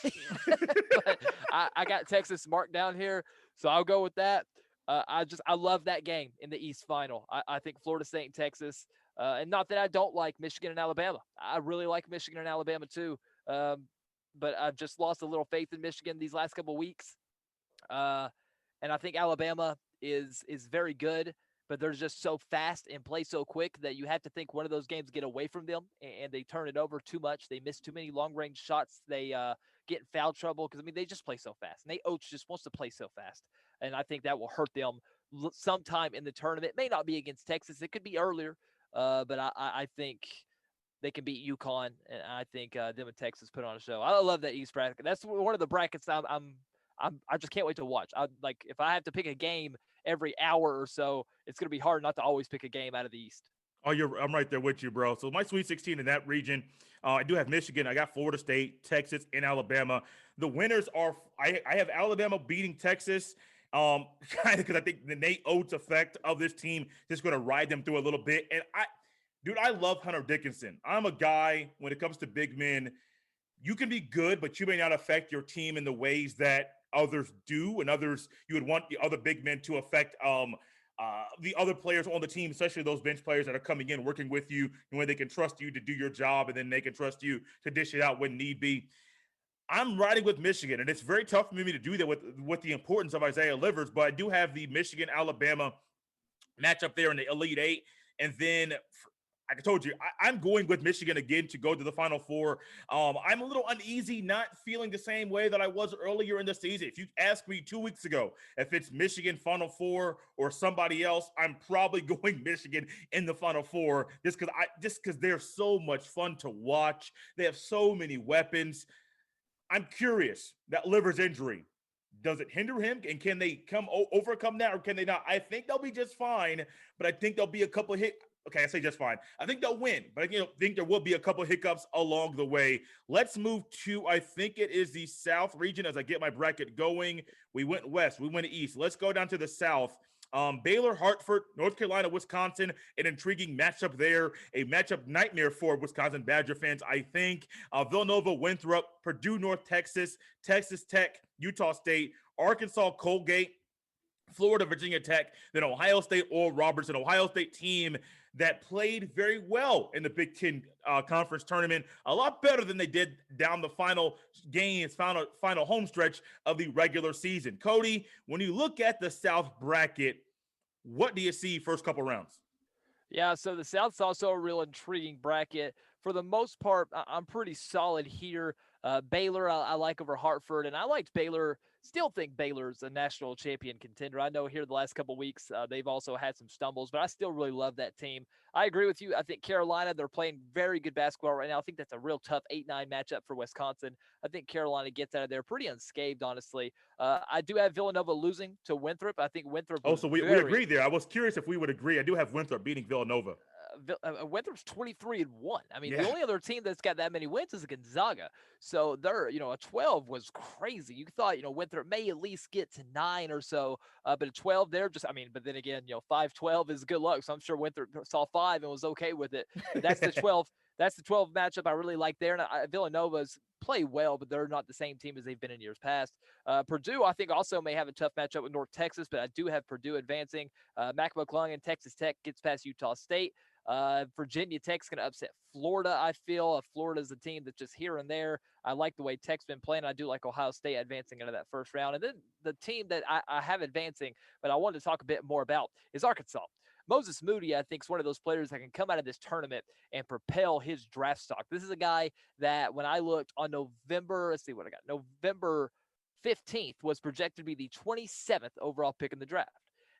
But I got Texas marked down here, so I'll go with that. I love that game in the East Final. I think Florida State and Texas, and not that I don't like Michigan and Alabama. I really like Michigan and Alabama too, but I've just lost a little faith in Michigan these last couple of weeks, and I think Alabama is very good. But they're just so fast and play so quick that you have to think one of those games get away from them, and they turn it over too much. They miss too many long-range shots. They get in foul trouble because, they just play so fast. Nate Oates just wants to play so fast, and I think that will hurt them sometime in the tournament. It may not be against Texas. It could be earlier, but I think they can beat UConn, and I think them and Texas put on a show. I love that East bracket. That's one of the brackets I just can't wait to watch. If I have to pick a game every hour or so, it's going to be hard not to always pick a game out of the East. Oh, I'm right there with you, bro. So my Sweet 16 in that region, I do have Michigan. I got Florida State, Texas, and Alabama. The winners are I have Alabama beating Texas. Kind of because I think the Nate Oates effect of this team is going to ride them through a little bit. And I love Hunter Dickinson. I'm a guy when it comes to big men. You can be good, but you may not affect your team in the ways that others do, and others you would want the other big men to affect the other players on the team, especially those bench players that are coming in working with you, and when they can trust you to do your job, and then they can trust you to dish it out when need be. I'm riding with Michigan, and it's very tough for me to do that with the importance of Isaiah Livers, but I do have the Michigan-Alabama matchup there in the Elite Eight, and then like I told you, I'm going with Michigan again to go to the Final Four. I'm a little uneasy, not feeling the same way that I was earlier in the season. If you asked me 2 weeks ago if it's Michigan Final Four or somebody else, I'm probably going Michigan in the Final Four just because they're so much fun to watch. They have so many weapons. I'm curious, that Livers injury, does it hinder him? And can they overcome that, or can they not? I think they'll be just fine, but I think there'll be a couple of Okay, I say just fine. I think they'll win, but I think there will be a couple of hiccups along the way. Let's move to, I think it is the South region as I get my bracket going. We went west, we went east. Let's go down to the South. Baylor, Hartford, North Carolina, Wisconsin, an intriguing matchup there, a matchup nightmare for Wisconsin Badger fans, I think. Villanova, Winthrop, Purdue, North Texas, Texas Tech, Utah State, Arkansas, Colgate, Florida, Virginia Tech, then Ohio State, Oral Roberts, an Ohio State team that played very well in the Big Ten conference tournament, a lot better than they did down the final games, final home stretch of the regular season. Cody, when you look at the South bracket, what do you see first couple rounds? Yeah, so the South's also a real intriguing bracket. For the most part, I'm pretty solid here. Baylor, I like over Hartford, and I liked Baylor. Still think Baylor's a national champion contender. I know here the last couple of weeks they've also had some stumbles, but I still really love that team. I agree with you. I think Carolina, they're playing very good basketball right now. I think that's a real tough 8-9 matchup for Wisconsin. I think Carolina gets out of there pretty unscathed, honestly. I do have Villanova losing to Winthrop. I think Winthrop. Oh, so we agree there. I was curious if we would agree. I do have Winthrop beating Villanova. Winthrop's 23-1. I mean, Yeah. the only other team that's got that many wins is Gonzaga. So they're, a 12 was crazy. You thought, Winthrop may at least get to 9 or so, but a 12 there but then again, 5-12 is good luck. So I'm sure Winthrop saw 5 and was okay with it. But that's the 12. That's the 12 matchup I really like there. And Villanova's play well, but they're not the same team as they've been in years past. Purdue, I think, also may have a tough matchup with North Texas, but I do have Purdue advancing. Mac McClung and Texas Tech gets past Utah State. Virginia Tech's going to upset Florida, I feel. Florida's a team that's just here and there. I like the way Tech's been playing. I do like Ohio State advancing into that first round. And then the team that I have advancing, but I wanted to talk a bit more about, is Arkansas. Moses Moody, I think, is one of those players that can come out of this tournament and propel his draft stock. This is a guy that when I looked on November 15th, was projected to be the 27th overall pick in the draft.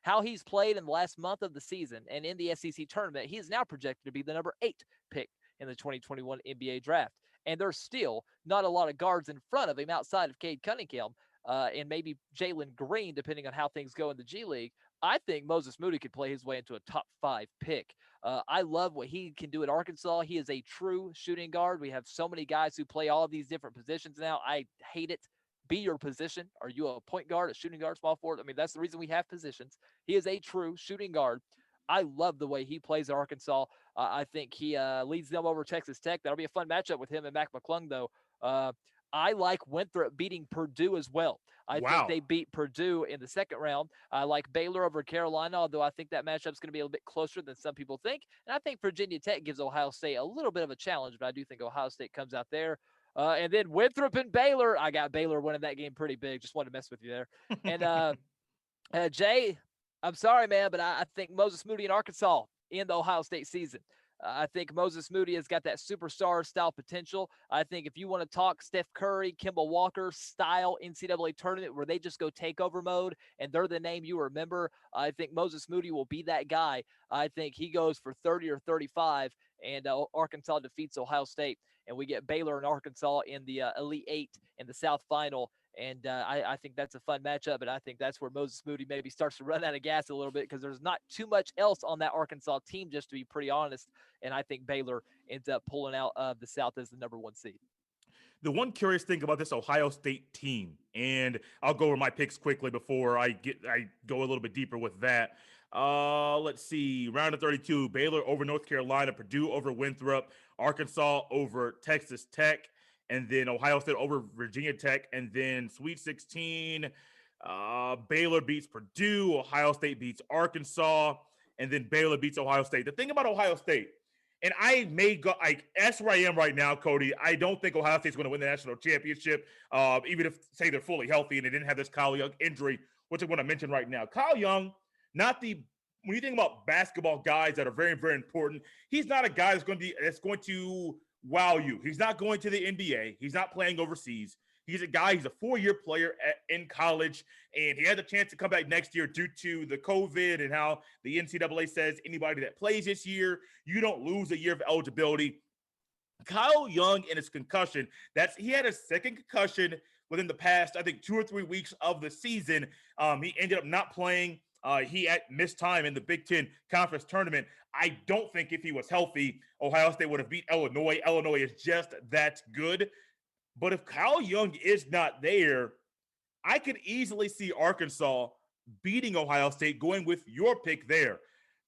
How he's played in the last month of the season and in the SEC tournament, he is now projected to be the number 8 pick in the 2021 NBA draft. And there's still not a lot of guards in front of him outside of Cade Cunningham and maybe Jalen Green, depending on how things go in the G League. I think Moses Moody could play his way into a top 5 pick. I love what he can do at Arkansas. He is a true shooting guard. We have so many guys who play all of these different positions now. I hate it. Be your position. Are you a point guard, a shooting guard, small forward? I mean, that's the reason we have positions. He is a true shooting guard. I love the way he plays at Arkansas. I think he leads them over Texas Tech. That'll be a fun matchup with him and Mac McClung, though. I like Winthrop beating Purdue as well. I think they beat Purdue in the second round. I like Baylor over Carolina, although I think that matchup is going to be a little bit closer than some people think. And I think Virginia Tech gives Ohio State a little bit of a challenge, but I do think Ohio State comes out there. And then Winthrop and Baylor. I got Baylor winning that game pretty big. Just wanted to mess with you there. And Jay, I'm sorry, man, but I think Moses Moody in Arkansas in the Ohio State season. I think Moses Moody has got that superstar style potential. I think if you want to talk Steph Curry, Kemba Walker style NCAA tournament where they just go takeover mode and they're the name you remember, I think Moses Moody will be that guy. I think he goes for 30 or 35 and Arkansas defeats Ohio State. And we get Baylor and Arkansas in the Elite Eight in the South Final. And I think that's a fun matchup, but I think that's where Moses Moody maybe starts to run out of gas a little bit because there's not too much else on that Arkansas team, just to be pretty honest. And I think Baylor ends up pulling out of the South as the number 1 seed. The one curious thing about this Ohio State team, and I'll go over my picks quickly before I go a little bit deeper with that. Let's see. Round of 32, Baylor over North Carolina, Purdue over Winthrop, Arkansas over Texas Tech, and then Ohio State over Virginia Tech, and then Sweet 16, Baylor beats Purdue, Ohio State beats Arkansas, and then Baylor beats Ohio State. The thing about Ohio State, and that's where I am right now, Cody. I don't think Ohio State's going to win the national championship, even if, say, they're fully healthy and they didn't have this Kyle Young injury, which I'm going to mention right now. Kyle Young, when you think about basketball guys that are very, very important, he's not a guy that's going to wow you. He's not going to the NBA. He's not playing overseas. He's a 4-year player in college, and he had the chance to come back next year due to the COVID and how the NCAA says anybody that plays this year, you don't lose a year of eligibility. Kyle Young and his concussion, he had a second concussion within the past, I think, 2 or 3 weeks of the season. He ended up not playing. He had missed time in the Big Ten Conference Tournament. I don't think if he was healthy, Ohio State would have beat Illinois. Illinois is just that good. But if Kyle Young is not there, I could easily see Arkansas beating Ohio State, going with your pick there.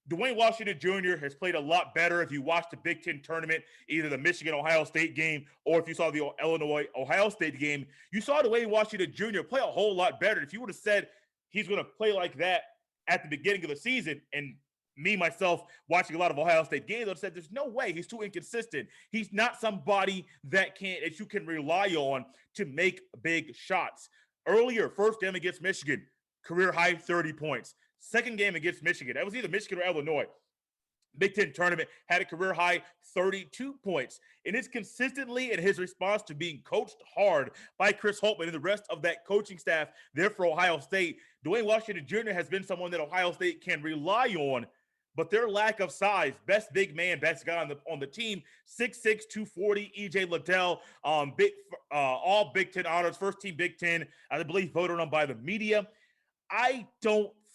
Dwayne Washington Jr. has played a lot better if you watch the Big Ten tournament, either the Michigan-Ohio State game or if you saw the Illinois-Ohio State game. You saw Dwayne Washington Jr. play a whole lot better. If you would have said he's going to play like that at the beginning of the season, and me, myself, watching a lot of Ohio State games, I said, there's no way. He's too inconsistent. He's not somebody that you can rely on to make big shots. Earlier, first game against Michigan, career high 30 points. Second game against Michigan, that was either Michigan or Illinois. Big Ten tournament, had a career high 32 points. And it's consistently in his response to being coached hard by Chris Holtmann and the rest of that coaching staff there for Ohio State. Dwayne Washington Jr. has been someone that Ohio State can rely on, but their lack of size, best big man, best guy on the team, 6'6", 240, E.J. Liddell, all Big Ten honors, first team Big Ten, I believe voted on by the media. I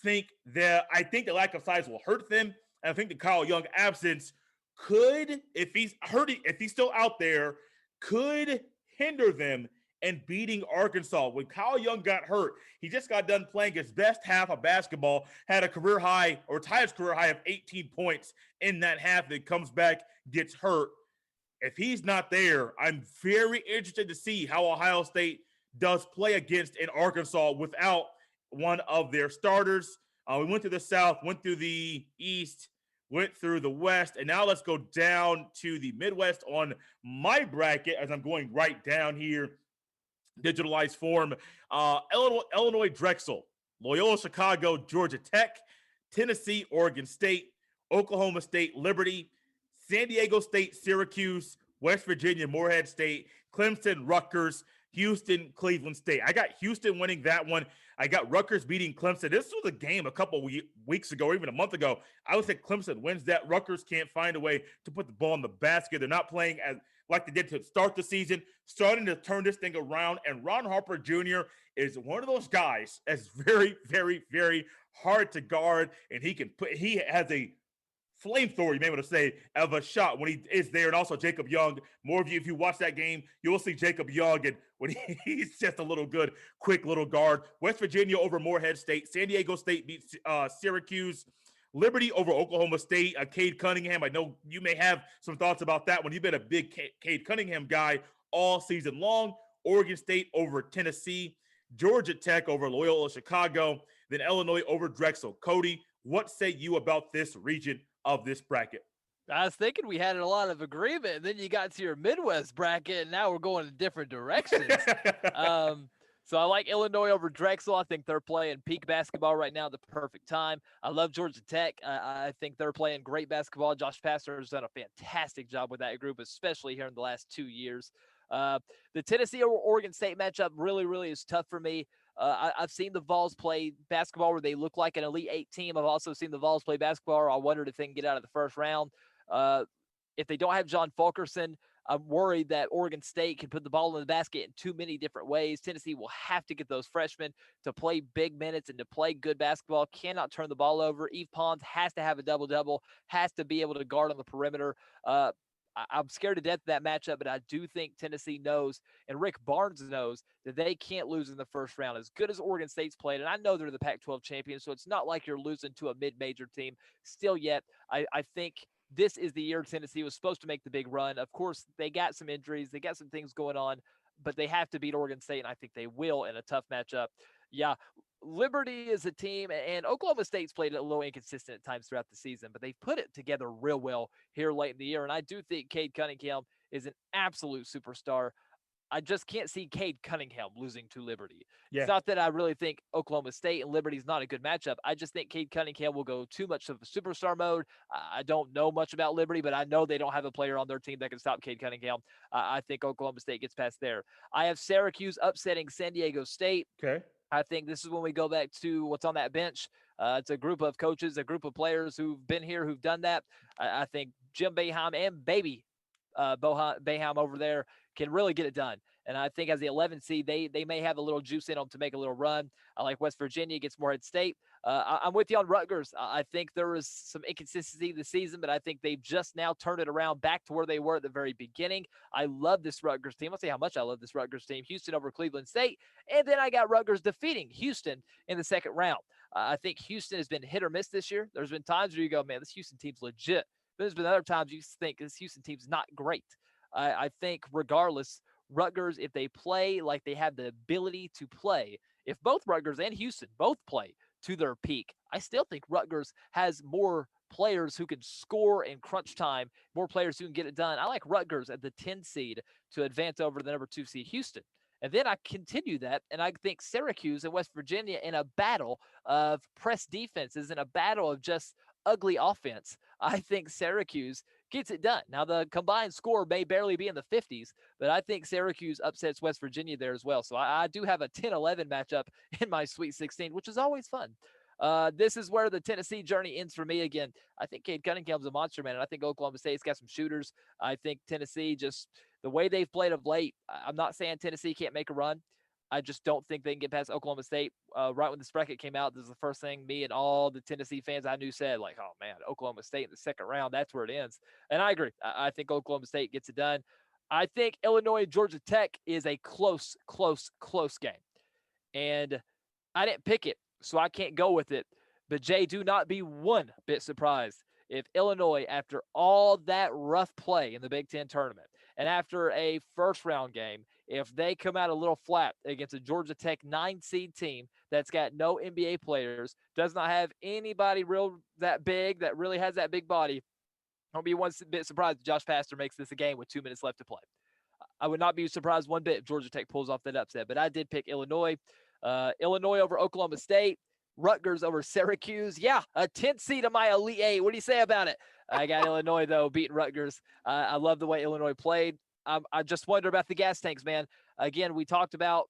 think the lack of size will hurt them. And I think the Kyle Young absence could, if he's still out there, could hinder them in beating Arkansas. When Kyle Young got hurt, he just got done playing his best half of basketball, had a career high or tied his career high of 18 points in that half, then comes back, gets hurt. If he's not there, I'm very interested to see how Ohio State does play against in Arkansas without one of their starters. We went through the South, went through the East, went through the West, and now let's go down to the Midwest on my bracket as I'm going right down here, digitalized form. Illinois Drexel, Loyola Chicago, Georgia Tech, Tennessee, Oregon State, Oklahoma State, Liberty, San Diego State, Syracuse, West Virginia, Morehead State, Clemson, Rutgers, Houston, Cleveland State. I got Houston winning that one. I got Rutgers beating Clemson. This was a game a couple weeks ago, or even a month ago. I would say Clemson wins that. Rutgers can't find a way to put the ball in the basket. They're not playing as like they did to start the season, starting to turn this thing around. And Ron Harper Jr. is one of those guys that's very, very, very hard to guard. And he has a flamethrower, you may want to say, of a shot when he is there. And also Jacob Young. More of you, if you watch that game, you will see Jacob Young, and when he's just a little good, quick little guard. West Virginia over Morehead State. San Diego State beats Syracuse. Liberty over Oklahoma State. Cade Cunningham. I know you may have some thoughts about that one. You've been a big Cade Cunningham guy all season long. Oregon State over Tennessee. Georgia Tech over Loyola Chicago. Then Illinois over Drexel. Cody, what say you about this region of this bracket? I was thinking we had a lot of agreement. Then you got to your Midwest bracket, and now we're going in different directions. So I like Illinois over Drexel. I think they're playing peak basketball right now at the perfect time. I love Georgia Tech. I think they're playing great basketball. Josh Pastner has done a fantastic job with that group, especially here in the last 2 years. The Tennessee or Oregon State matchup really, really is tough for me. I've seen the Vols play basketball where they look like an Elite Eight team. I've also seen the Vols play basketball where I wondered if they can get out of the first round. If they don't have John Fulkerson, I'm worried that Oregon State can put the ball in the basket in too many different ways. Tennessee will have to get those freshmen to play big minutes and to play good basketball. Cannot turn the ball over. Yves Pons has to have a double-double, has to be able to guard on the perimeter. I'm scared to death of that matchup, but I do think Tennessee knows, and Rick Barnes knows, that they can't lose in the first round. As good as Oregon State's played, and I know they're the Pac-12 champions, so it's not like you're losing to a mid-major team still yet. I think this is the year Tennessee was supposed to make the big run. Of course, they got some injuries. They got some things going on, but they have to beat Oregon State, and I think they will in a tough matchup. Yeah, Liberty is a team, and Oklahoma State's played a little inconsistent at times throughout the season, but they've put it together real well here late in the year, and I do think Cade Cunningham is an absolute superstar. I just can't see Cade Cunningham losing to Liberty. Yeah. It's not that I really think Oklahoma State and Liberty is not a good matchup. I just think Cade Cunningham will go too much of a superstar mode. I don't know much about Liberty, but I know they don't have a player on their team that can stop Cade Cunningham. I think Oklahoma State gets past there. I have Syracuse upsetting San Diego State. Okay. I think this is when we go back to what's on that bench. It's a group of coaches, a group of players who've been here, who've done that. I think Jim Boeheim and Baby Boeheim over there can really get it done. And I think as the 11th seed, they may have a little juice in them to make a little run. I like West Virginia against Morehead State. I'm with you on Rutgers. I think there was some inconsistency this season, but I think they've just now turned it around back to where they were at the very beginning. I love this Rutgers team. I'll say how much I love this Rutgers team. Houston over Cleveland State. And then I got Rutgers defeating Houston in the second round. I think Houston has been hit or miss this year. There's been times where you go, man, this Houston team's legit. But there's been other times you think this Houston team's not great. I think regardless, Rutgers, if they play like they have the ability to play, if both Rutgers and Houston both play to their peak, I still think Rutgers has more players who can score in crunch time, more players who can get it done. I like Rutgers at the 10 seed to advance over the number 2 seed Houston. And then I continue that, and I think Syracuse and West Virginia in a battle of press defenses, in a battle of just ugly offense. I think Syracuse gets it done. Now, the combined score may barely be in the 50s, but I think Syracuse upsets West Virginia there as well. So I do have a 10-11 matchup in my Sweet 16, which is always fun. This is where the Tennessee journey ends for me again. I think Cade Cunningham's a monster, man, and I think Oklahoma State's got some shooters. I think Tennessee, just the way they've played of late, I'm not saying Tennessee can't make a run. I just don't think they can get past Oklahoma State. Right when this bracket came out, this is the first thing me and all the Tennessee fans I knew said, like, oh, man, Oklahoma State in the second round, that's where it ends. And I agree. I think Oklahoma State gets it done. I think Illinois and Georgia Tech is a close, close, close game. And I didn't pick it, so I can't go with it. But, Jay, do not be one bit surprised if Illinois, after all that rough play in the Big Ten tournament, and after a first-round game, if they come out a little flat against a Georgia Tech 9-seed team that's got no NBA players, does not have anybody real that big, that really has that big body, don't be one bit surprised if Josh Pastor makes this a game with 2 minutes left to play. I would not be surprised one bit if Georgia Tech pulls off that upset, but I did pick Illinois. Illinois over Oklahoma State. Rutgers over Syracuse. Yeah, a 10th seed of my Elite Eight. What do you say about it? I got Illinois, though, beating Rutgers. I love the way Illinois played. I just wonder about the gas tanks, man. Again, we talked about,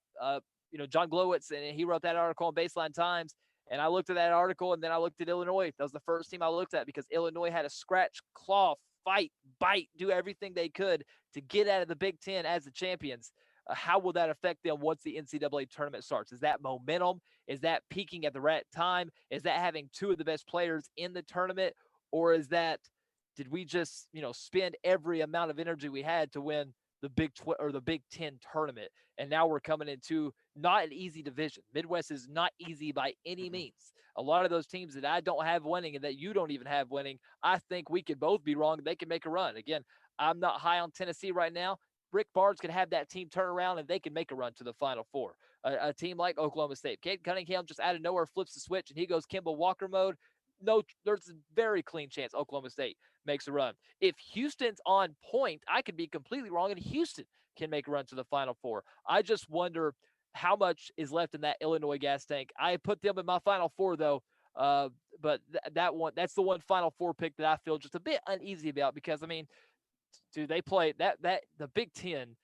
John Glowitz, and he wrote that article on Baseline Times. And I looked at that article, and then I looked at Illinois. That was the first team I looked at because Illinois had to scratch, claw, fight, bite, do everything they could to get out of the Big Ten as the champions. How will that affect them once the NCAA tournament starts? Is that momentum? Is that peaking at the right time? Is that having two of the best players in the tournament? Or is that, did we just, spend every amount of energy we had to win the the Big Ten tournament? And now we're coming into not an easy division. Midwest is not easy by any means. A lot of those teams that I don't have winning and that you don't even have winning, I think we could both be wrong. They can make a run. Again, I'm not high on Tennessee right now. Rick Barnes could have that team turn around and they can make a run to the Final Four. A team like Oklahoma State. Cade Cunningham just out of nowhere flips the switch and he goes Kimball Walker mode. No, there's a very clean chance Oklahoma State makes a run. If Houston's on point, I could be completely wrong, and Houston can make a run to the Final Four. I just wonder how much is left in that Illinois gas tank. I put them in my Final Four, though. But that's the one Final Four pick that I feel just a bit uneasy about because, dude, they play the Big Ten.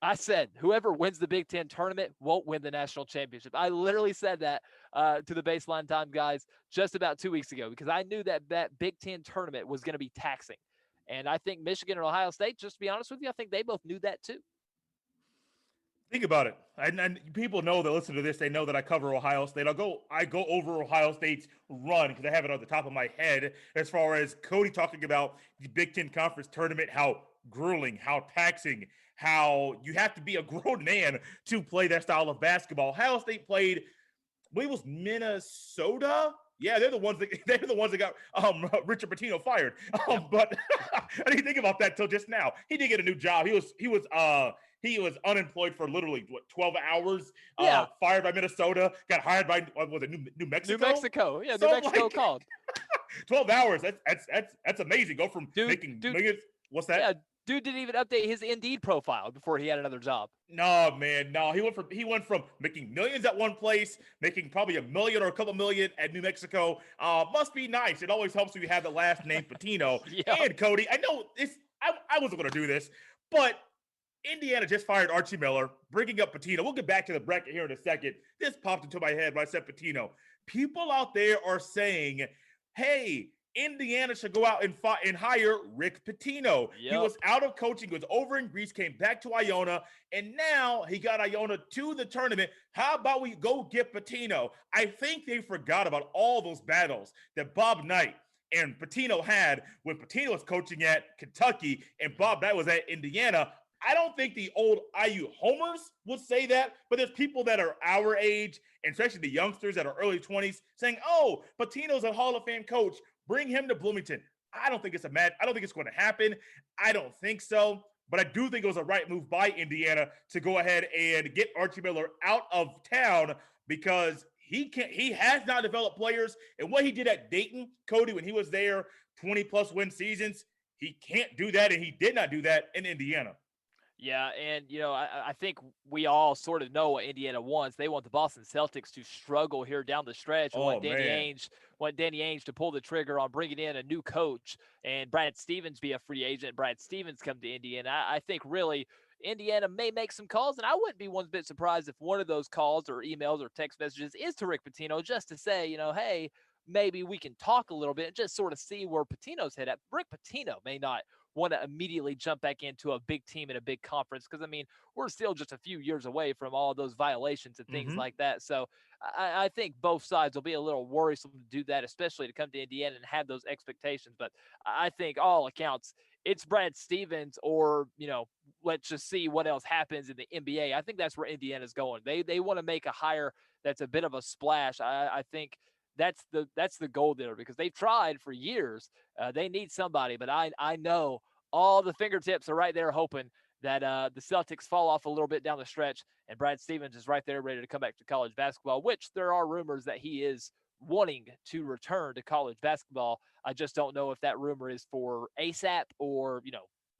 I said whoever wins the Big Ten tournament won't win the national championship. I literally said that to the Baseline Time guys just about 2 weeks ago because I knew that Big Ten tournament was going to be taxing. And I think Michigan and Ohio State, just to be honest with you, I think they both knew that too. Think about it. And people know that listen to this, they know that I cover Ohio State. I go over Ohio State's run because I have it on the top of my head as far as Cody talking about the Big Ten Conference tournament, how grueling, how taxing, how you have to be a grown man to play that style of basketball. Ohio State played, I believe it was Minnesota. Yeah, they're the ones that got Richard Pitino fired. But I didn't think about that till just now. He did get a new job. He was unemployed for literally 12 hours. Yeah. Fired by Minnesota. Got hired by New Mexico. New Mexico, yeah, so New Mexico called. 12 hours. That's amazing. Go from making millions. What's that? Yeah, dude didn't even update his Indeed profile before he had another job. No, man, no. He went from making millions at one place, making probably $1 million or a couple million at New Mexico. Must be nice. It always helps when you have the last name Pitino. Yeah. And Cody, I know this. I wasn't going to do this, but Indiana just fired Archie Miller, bringing up Pitino. We'll get back to the bracket here in a second. This popped into my head when I said Pitino. People out there are saying, hey, Indiana should go out and hire Rick Pitino. Yep. He was out of coaching, he was over in Greece, came back to Iona, and now he got Iona to the tournament. How about we go get Pitino? I think they forgot about all those battles that Bob Knight and Pitino had when Pitino was coaching at Kentucky and Bob Knight was at Indiana. I don't think the old IU homers would say that, but there's people that are our age, and especially the youngsters that are early 20s, saying, oh, Pitino's a Hall of Fame coach. Bring him to Bloomington. I don't think it's going to happen. I don't think so. But I do think it was a right move by Indiana to go ahead and get Archie Miller out of town because he has not developed players. And what he did at Dayton, Cody, when he was there, 20-plus win seasons, he can't do that, and he did not do that in Indiana. Yeah, and, I think we all sort of know what Indiana wants. They want the Boston Celtics to struggle here down the stretch. Want Danny Ainge to pull the trigger on bringing in a new coach and Brad Stevens be a free agent. Brad Stevens come to Indiana. I think really Indiana may make some calls, and I wouldn't be one bit surprised if one of those calls or emails or text messages is to Rick Pitino just to say, hey, maybe we can talk a little bit and just sort of see where Pitino's head at. Rick Pitino may not want to immediately jump back into a big team in a big conference. Because, I mean, we're still just a few years away from all those violations and things Mm-hmm. like that. So I think both sides will be a little worrisome to do that, especially to come to Indiana and have those expectations. But I think all accounts, it's Brad Stevens or, let's just see what else happens in the NBA. I think that's where Indiana's going. They want to make a hire that's a bit of a splash. I think that's the goal there, because they've tried for years. They need somebody, but I know all the fingertips are right there hoping that the Celtics fall off a little bit down the stretch, and Brad Stevens is right there ready to come back to college basketball, which there are rumors that he is wanting to return to college basketball. I just don't know if that rumor is for ASAP or,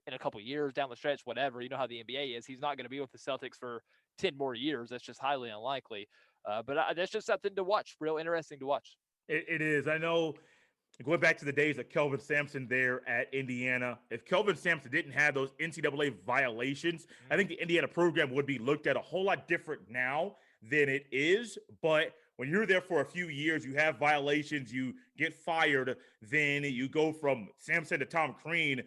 in a couple years down the stretch, whatever. You know how the NBA is. He's not going to be with the Celtics for 10 more years. That's just highly unlikely. But that's just something to watch. Real interesting to watch. It is. I know, going back to the days of Kelvin Sampson there at Indiana, if Kelvin Sampson didn't have those NCAA violations, I think the Indiana program would be looked at a whole lot different now than it is. But when you're there for a few years, you have violations, you get fired, then you go from Sampson to Tom Crean,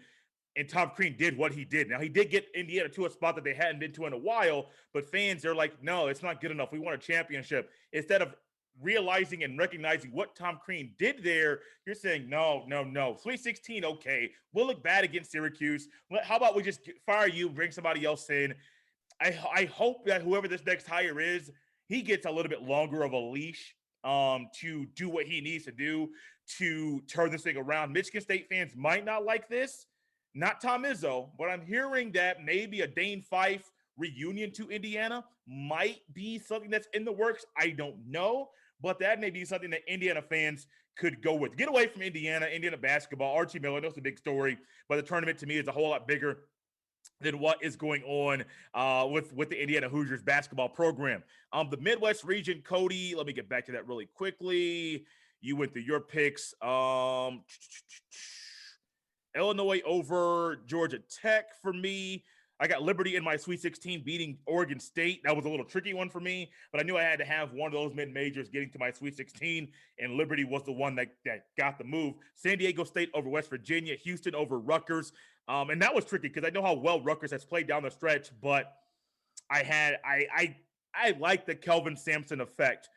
and Tom Crean did what he did. Now, he did get Indiana to a spot that they hadn't been to in a while, but fans, they're like, no, it's not good enough. We want a championship. Instead of realizing and recognizing what Tom Crean did there, you're saying, no, no, no. Sweet 16, okay. We'll look bad against Syracuse. How about we just fire you, bring somebody else in? I hope that whoever this next hire is, he gets a little bit longer of a leash to do what he needs to do to turn this thing around. Michigan State fans might not like this, not Tom Izzo, but I'm hearing that maybe a Dane Fife reunion to Indiana might be something that's in the works. I don't know, but that may be something that Indiana fans could go with. Get away from Indiana basketball. Archie Miller, that's a big story, but the tournament to me is a whole lot bigger than what is going on with the Indiana Hoosiers basketball program. The Midwest region, Cody, let me get back to that really quickly. You went through your picks. Illinois over Georgia Tech for me. I got Liberty in my Sweet 16 beating Oregon State. That was a little tricky one for me, but I knew I had to have one of those mid-majors getting to my Sweet 16, and Liberty was the one that got the move. San Diego State over West Virginia, Houston over Rutgers. And that was tricky because I know how well Rutgers has played down the stretch, but I like the Kelvin Sampson effect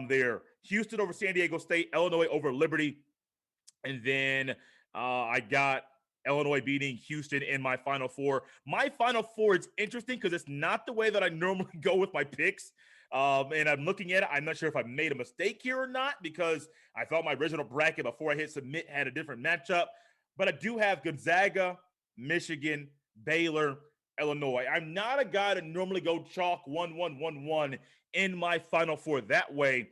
there. Houston over San Diego State, Illinois over Liberty, and then I got Illinois beating Houston in my Final Four. My Final Four is interesting because it's not the way that I normally go with my picks. And I'm looking at it. I'm not sure if I made a mistake here or not because I thought my original bracket before I hit submit had a different matchup. But I do have Gonzaga, Michigan, Baylor, Illinois. I'm not a guy to normally go chalk 1-1-1-1 in my Final Four that way.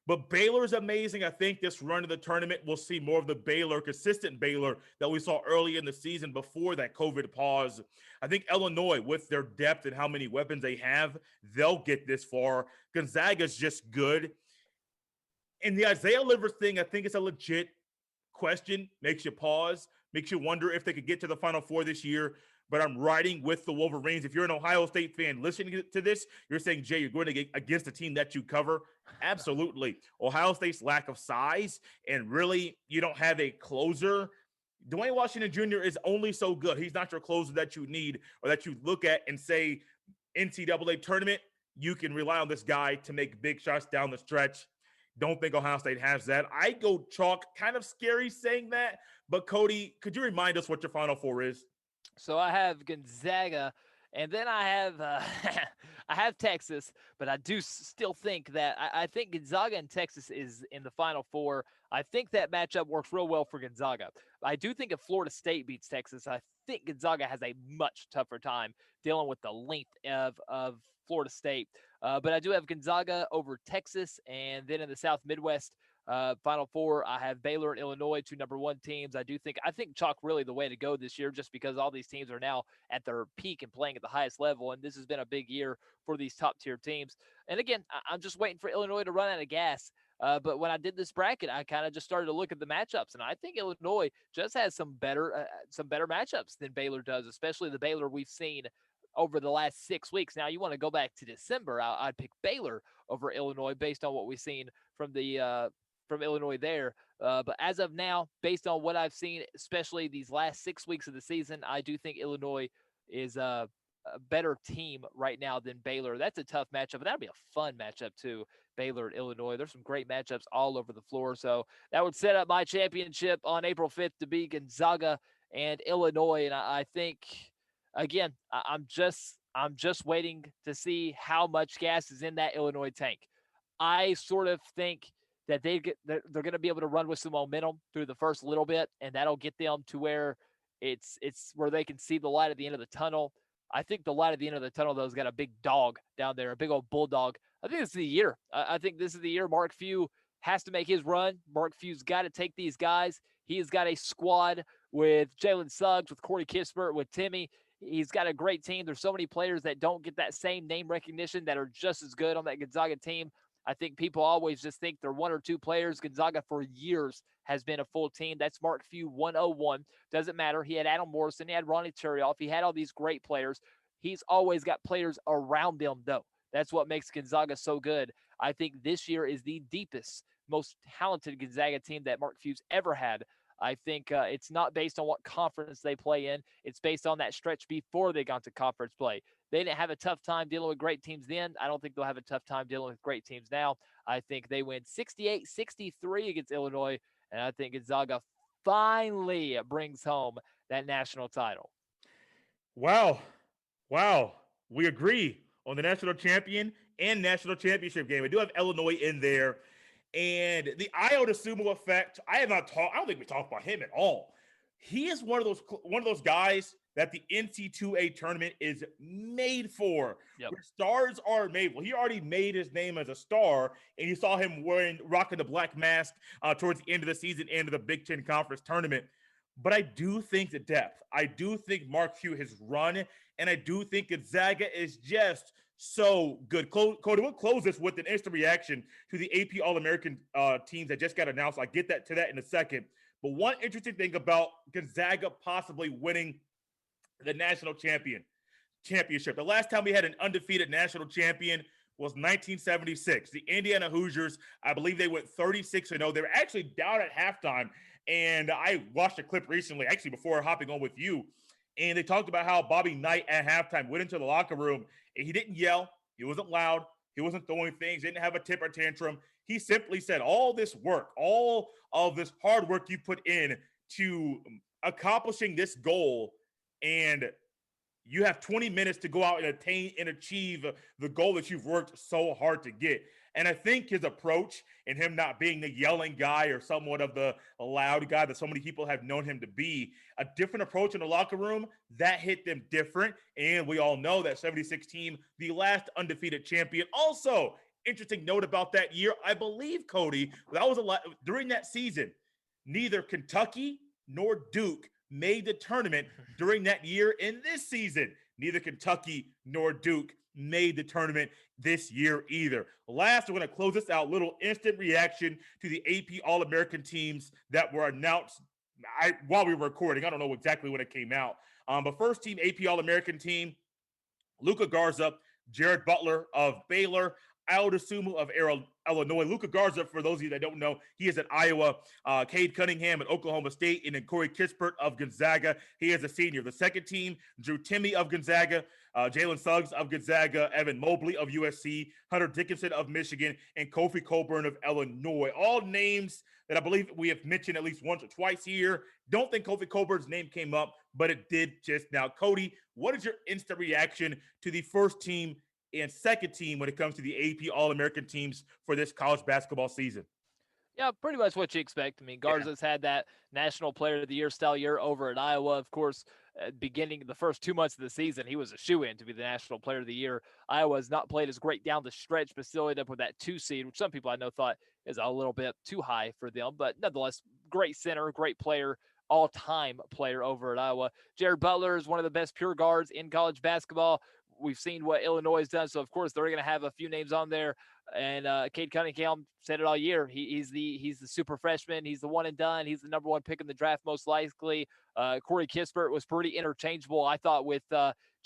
But Baylor is amazing. I think this run of the tournament, we'll see more of the Baylor, consistent Baylor that we saw early in the season before that COVID pause. I think Illinois, with their depth and how many weapons they have, they'll get this far. Gonzaga's just good. And the Isaiah Livers thing, I think it's a legit question. Makes you pause, makes you wonder if they could get to the Final Four this year. But I'm riding with the Wolverines. If you're an Ohio State fan listening to this, you're saying, Jay, you're going to get against a team that you cover. Absolutely. Ohio State's lack of size, and really, you don't have a closer. Dwayne Washington Jr. is only so good. He's not your closer that you need or that you look at and say, NCAA tournament, you can rely on this guy to make big shots down the stretch. Don't think Ohio State has that. I go chalk, kind of scary saying that. But, Cody, could you remind us what your Final Four is? So I have Gonzaga, and then I have I have Texas, but I do still think that I think Gonzaga and Texas is in the Final Four. I think that matchup works real well for Gonzaga. I do think if Florida State beats Texas, I think Gonzaga has a much tougher time dealing with the length of Florida State. But I do have Gonzaga over Texas, and then in the South Midwest, Final Four, I have Baylor and Illinois, two number one teams. I think chalk really the way to go this year, just because all these teams are now at their peak and playing at the highest level. And this has been a big year for these top tier teams. And again, I'm just waiting for Illinois to run out of gas. But when I did this bracket, I kind of just started to look at the matchups, and I think Illinois just has some better matchups than Baylor does, especially the Baylor we've seen over the last 6 weeks. Now, you want to go back to December, I'd pick Baylor over Illinois based on what we've seen from Illinois there. But as of now, based on what I've seen, especially these last 6 weeks of the season, I do think Illinois is a better team right now than Baylor. That's a tough matchup, but that'll be a fun matchup too. Baylor and Illinois. There's some great matchups all over the floor. So that would set up my championship on April 5th to be Gonzaga and Illinois. And I think again, I'm just waiting to see how much gas is in that Illinois tank. I sort of think that they're going to be able to run with some momentum through the first little bit, and that'll get them to where it's where they can see the light at the end of the tunnel. I think the light at the end of the tunnel, though, has got a big dog down there, a big old bulldog. I think this is the year. I think this is the year Mark Few has to make his run. Mark Few's got to take these guys. He has got a squad with Jalen Suggs, with Corey Kispert, with Timmy. He's got a great team. There's so many players that don't get that same name recognition that are just as good on that Gonzaga team. I think people always just think they're one or two players. Gonzaga for years has been a full team. That's Mark Few 101. Doesn't matter. He had Adam Morrison. He had Ronnie Turioff. He had all these great players. He's always got players around them, though. That's what makes Gonzaga so good. I think this year is the deepest, most talented Gonzaga team that Mark Few's ever had. I think it's not based on what conference they play in. It's based on that stretch before they got to conference play. They didn't have a tough time dealing with great teams then. I don't think they'll have a tough time dealing with great teams now. I think they win 68-63 against Illinois, and I think Gonzaga finally brings home that national title. Wow. Wow. We agree on the national champion and national championship game. I do have Illinois in there. And the Io DeSumo effect, I don't think we talked about him at all. He is one of those guys that the NCAA tournament is made for. Yep. Where stars are made. Well, he already made his name as a star, and you saw him rocking the black mask towards the end of the season, end of the Big Ten Conference tournament. But I do think the depth. I do think Mark Few has run, and I do think Gonzaga is just so good. Cody, we'll close this with an instant reaction to the AP All-American teams that just got announced. I'll get to that in a second. But one interesting thing about Gonzaga possibly winning the national championship. The last time we had an undefeated national champion was 1976. The Indiana Hoosiers, I believe they went 36-0. They were actually down at halftime. And I watched a clip recently, actually before hopping on with you, and they talked about how Bobby Knight at halftime went into the locker room, and he didn't yell. He wasn't loud. He wasn't throwing things. Didn't have a temper tantrum. He simply said, all this work, all of this hard work you put in to accomplishing this goal, and you have 20 minutes to go out and attain and achieve the goal that you've worked so hard to get. And I think his approach and him not being the yelling guy or somewhat of the loud guy that so many people have known him to be, a different approach in the locker room, that hit them different. And we all know that 76 team, the last undefeated champion. Also, interesting note about that year, I believe, Cody, that was a lot during that season. Neither Kentucky nor Duke made the tournament during that year. In this season, neither Kentucky nor Duke made the tournament this year either. Last, we're going to close this out. Little instant reaction to the AP All-American teams that were announced while we were recording. I don't know exactly when it came out. But first team AP All-American team, Luka Garza, Jared Butler of Baylor, Io DeSumo of Illinois. Luka Garza, for those of you that don't know, he is at Iowa. Cade Cunningham at Oklahoma State, and then Corey Kispert of Gonzaga. He is a senior. The second team, Drew Timme of Gonzaga, Jalen Suggs of Gonzaga, Evan Mobley of USC, Hunter Dickinson of Michigan, and Kofi Cockburn of Illinois. All names that I believe we have mentioned at least once or twice here. Don't think Kofi Cockburn's name came up, but it did just now. Cody, what is your instant reaction to the first team and second team when it comes to the AP All-American teams for this college basketball season? Yeah, pretty much what you expect. I mean, Garza's had that National Player of the Year style year over at Iowa. Of course, beginning the first 2 months of the season, he was a shoo-in to be the National Player of the Year. Iowa has not played as great down the stretch, but still ended up with that 2 seed, which some people I know thought is a little bit too high for them. But nonetheless, great center, great player, all-time player over at Iowa. Jared Butler is one of the best pure guards in college basketball. We've seen what Illinois has done, so of course they're going to have a few names on there. And Cade Cunningham said it all year. He's the super freshman. He's the one and done. He's the number one pick in the draft most likely. Corey Kispert was pretty interchangeable, I thought, with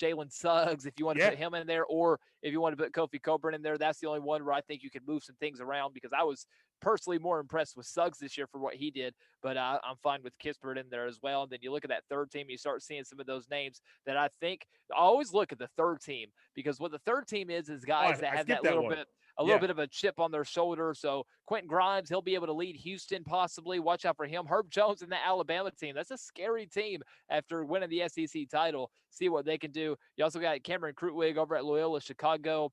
Jalen Suggs, if you want to Yeah. put him in there, or if you want to put Kofi Coburn in there. That's the only one where I think you could move some things around, because I was personally more impressed with Suggs this year for what he did, but I'm fine with Kispert in there as well. And then you look at that third team, you start seeing some of those names that I think I always look at the third team, because what the third team is Oh, guys that I have skipped that that little one. bit a little Yeah. bit of a chip on their shoulder. So Quentin Grimes, he'll be able to lead Houston possibly. Watch out for him. Herb Jones and the Alabama team. That's a scary team after winning the SEC title. See what they can do. You also got Cameron Krutwig over at Loyola Chicago,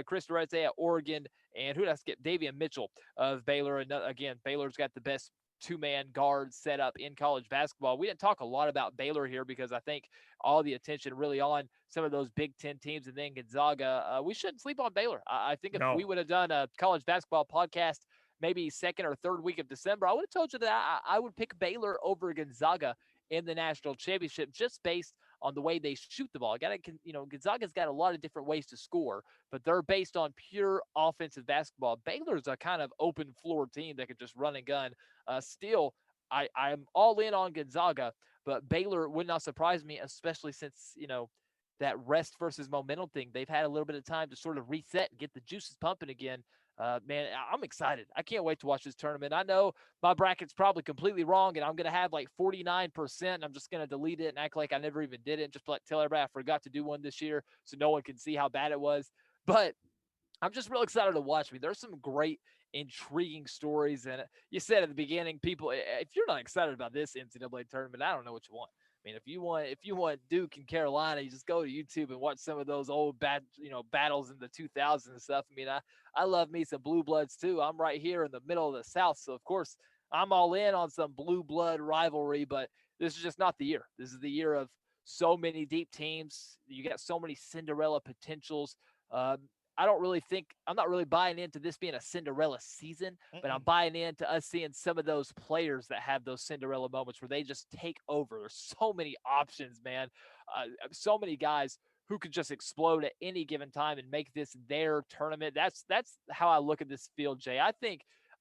Chris Durante at Oregon, and who did I skip? Davian Mitchell of Baylor. And again, Baylor's got the best two-man guard set up in college basketball. We didn't talk a lot about Baylor here because I think all the attention really on some of those Big Ten teams and then Gonzaga. We shouldn't sleep on Baylor. I think if No. we would have done a college basketball podcast maybe second or third week of December, I would have told you that I would pick Baylor over Gonzaga in the national championship, just based on the way they shoot the ball. Gonzaga's got a lot of different ways to score, but they're based on pure offensive basketball. Baylor's a kind of open floor team that could just run and gun. Still, I'm all in on Gonzaga, but Baylor would not surprise me, especially since, that rest versus momentum thing. They've had a little bit of time to sort of reset and get the juices pumping again. Man, I'm excited. I can't wait to watch this tournament. I know my bracket's probably completely wrong, and I'm going to have like 49%. I'm just going to delete it and act like I never even did it, and just tell everybody I forgot to do one this year so no one can see how bad it was. But I'm just real excited to watch. There's some great, intriguing stories. And you said at the beginning, people, if you're not excited about this NCAA tournament, I don't know what you want. If you want Duke and Carolina, you just go to YouTube and watch some of those old battles in the 2000s and stuff. I love me some blue bloods too. I'm right here in the middle of the South, so of course I'm all in on some blue blood rivalry. But this is just not the year. This is the year of so many deep teams. You got so many Cinderella potentials. I'm not really buying into this being a Cinderella season, but I'm buying into us seeing some of those players that have those Cinderella moments where they just take over. There's so many options, man. So many guys who could just explode at any given time and make this their tournament. That's how I look at this field, Jay. I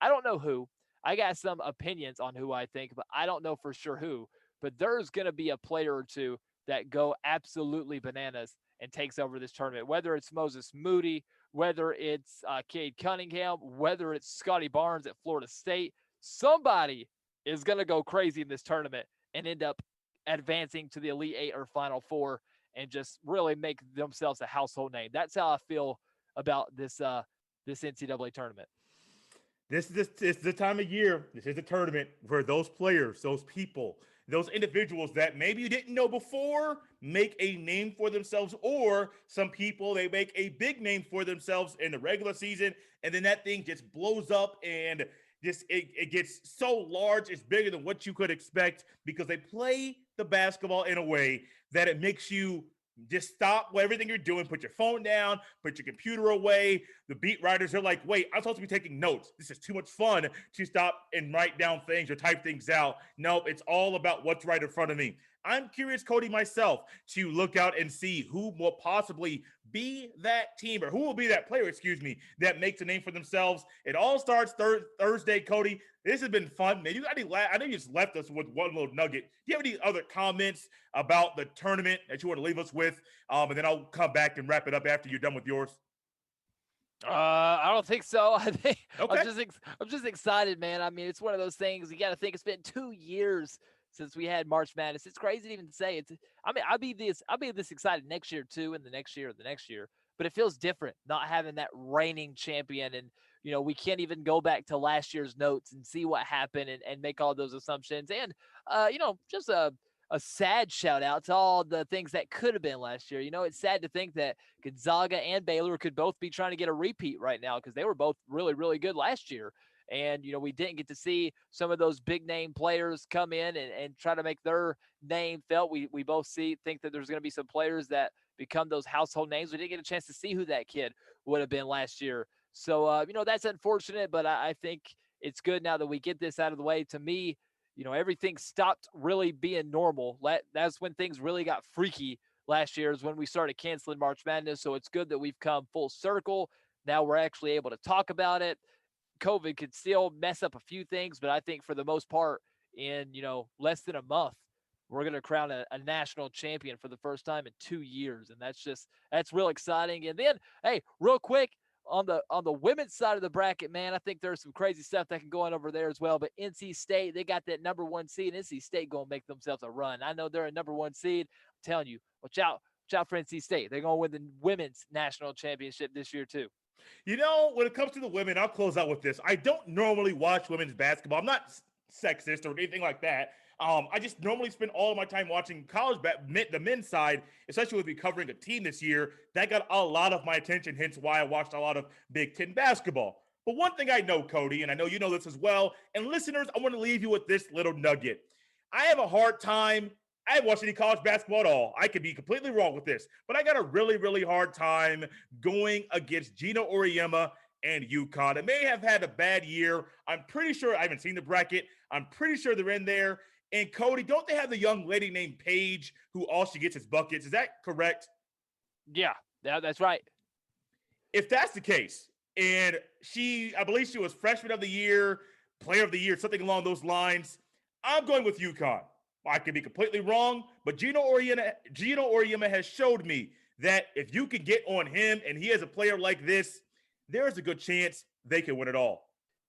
don't know who. I got some opinions on who I think, but I don't know for sure who. But there's going to be a player or two that go absolutely bananas and takes over this tournament, whether it's Moses Moody, whether it's Cade Cunningham, whether it's Scotty Barnes at Florida State. Somebody is going to go crazy in this tournament and end up advancing to the Elite Eight or Final Four and just really make themselves a household name. That's how I feel about this NCAA tournament. This is the time of year. This is the tournament where those players, those people, those individuals that maybe you didn't know before make a name for themselves, or some people, they make a big name for themselves in the regular season, and then that thing just blows up and it gets so large, it's bigger than what you could expect because they play the basketball in a way that it makes you just stop everything you're doing, put your phone down, put your computer away. The beat writers are like, wait, I'm supposed to be taking notes. This is too much fun to stop and write down things or type things out. No, it's all about what's right in front of me. I'm curious, Cody, myself, to look out and see who will possibly be that team, or who will be that player, that makes a name for themselves. It all starts Thursday, Cody. This has been fun, man. I know you just left us with one little nugget. Do you have any other comments about the tournament that you want to leave us with? And then I'll come back and wrap it up after you're done with yours. I don't think so. I think Okay. I'm just excited, man. It's one of those things. You got to think it's been 2 years since we had March Madness. It's crazy to even say it. I'll be this excited next year too, and the next year, But it feels different not having that reigning champion, and we can't even go back to last year's notes and see what happened and make all those assumptions. And just a sad shout out to all the things that could have been last year. It's sad to think that Gonzaga and Baylor could both be trying to get a repeat right now because they were both really, really good last year. And, we didn't get to see some of those big name players come in and try to make their name felt. We both think that there's going to be some players that become those household names. We didn't get a chance to see who that kid would have been last year. So, that's unfortunate, but I think it's good now that we get this out of the way. To me, everything stopped really being normal. That's when things really got freaky last year, is when we started canceling March Madness. So it's good that we've come full circle. Now we're actually able to talk about it. COVID could still mess up a few things, but I think for the most part, in less than a month, we're going to crown a national champion for the first time in 2 years, and that's real exciting. And then, hey, real quick, on the women's side of the bracket, man, I think there's some crazy stuff that can go on over there as well. But NC State, they got that number 1 seed. NC State going to make themselves a run. I know they're a number 1 seed. I'm telling you, watch out for NC State. They're going to win the women's national championship this year too. When it comes to the women, I'll close out with this. I don't normally watch women's basketball. I'm not sexist or anything like that. I just normally spend all of my time watching the men's side, especially with me covering a team this year. That got a lot of my attention, hence why I watched a lot of Big Ten basketball. But one thing I know, Cody, and I know you know this as well, and listeners, I want to leave you with this little nugget. I have a hard time. I haven't watched any college basketball at all. I could be completely wrong with this, but I got a really, really hard time going against Gino Auriemma and UConn. It may have had a bad year. I'm pretty sure I haven't seen the bracket. I'm pretty sure they're in there. And Cody, don't they have the young lady named Paige who all she gets is buckets? Is that correct? Yeah, that's right. If that's the case, and I believe she was freshman of the year, player of the year, something along those lines, I'm going with UConn. I could be completely wrong, but Gino Auriemma has showed me that if you can get on him and he has a player like this, there's a good chance they can win it all.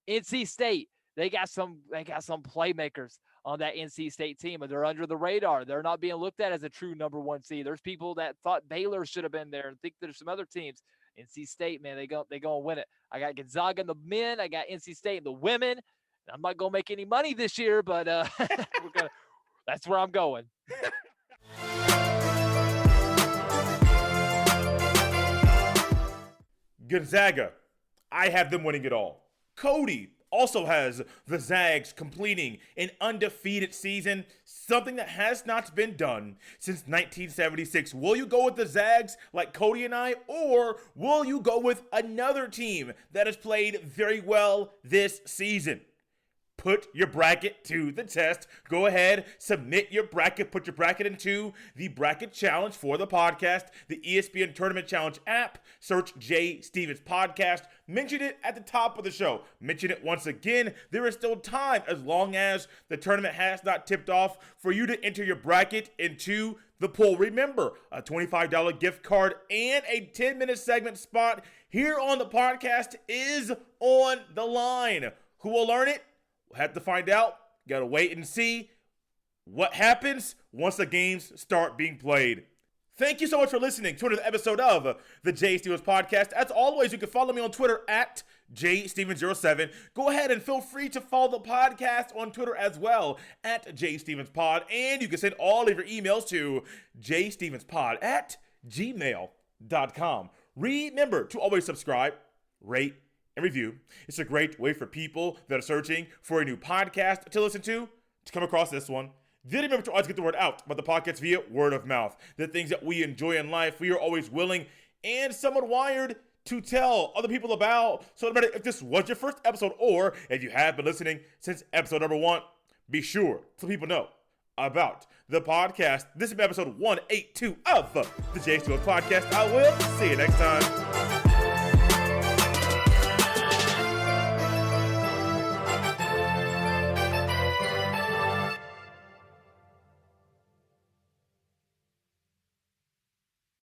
NC State, they got some playmakers on that NC State team, but they're under the radar. They're not being looked at as a true number 1 seed. There's people that thought Baylor should have been there and think there's some other teams. NC State, man, they go and win it. I got Gonzaga in the men. I got NC State in the women. I'm not going to make any money this year, but that's where I'm going. Gonzaga, I have them winning it all. Cody also has the Zags completing an undefeated season, something that has not been done since 1976. Will you go with the Zags like Cody and I, or will you go with another team that has played very well this season? Put your bracket to the test. Go ahead, submit your bracket, put your bracket into the bracket challenge for the podcast, the ESPN Tournament Challenge app. Search Jay Stevens Podcast. Mention it at the top of the show. Mention it once again. There is still time, as long as the tournament has not tipped off, for you to enter your bracket into the poll. Remember, a $25 gift card and a 10-minute segment spot here on the podcast is on the line. Who will earn it? We'll have to find out. Got to wait and see what happens once the games start being played. Thank you so much for listening to another episode of the Jay Stevens Podcast. As always, you can follow me on Twitter at JStevens07. Go ahead and feel free to follow the podcast on Twitter as well at JStevensPod. And you can send all of your emails to jstevenspod@gmail.com. Remember to always subscribe, rate, and review. It's a great way for people that are searching for a new podcast to listen to come across this one. Then remember to always get the word out about the podcast via word of mouth. The things that we enjoy in life, we are always willing and somewhat wired to tell other people about. So no matter if this was your first episode or if you have been listening since episode number 1, be sure to let people know about the podcast. This is episode 182 of the Jay Stevens Podcast. I will see you next time.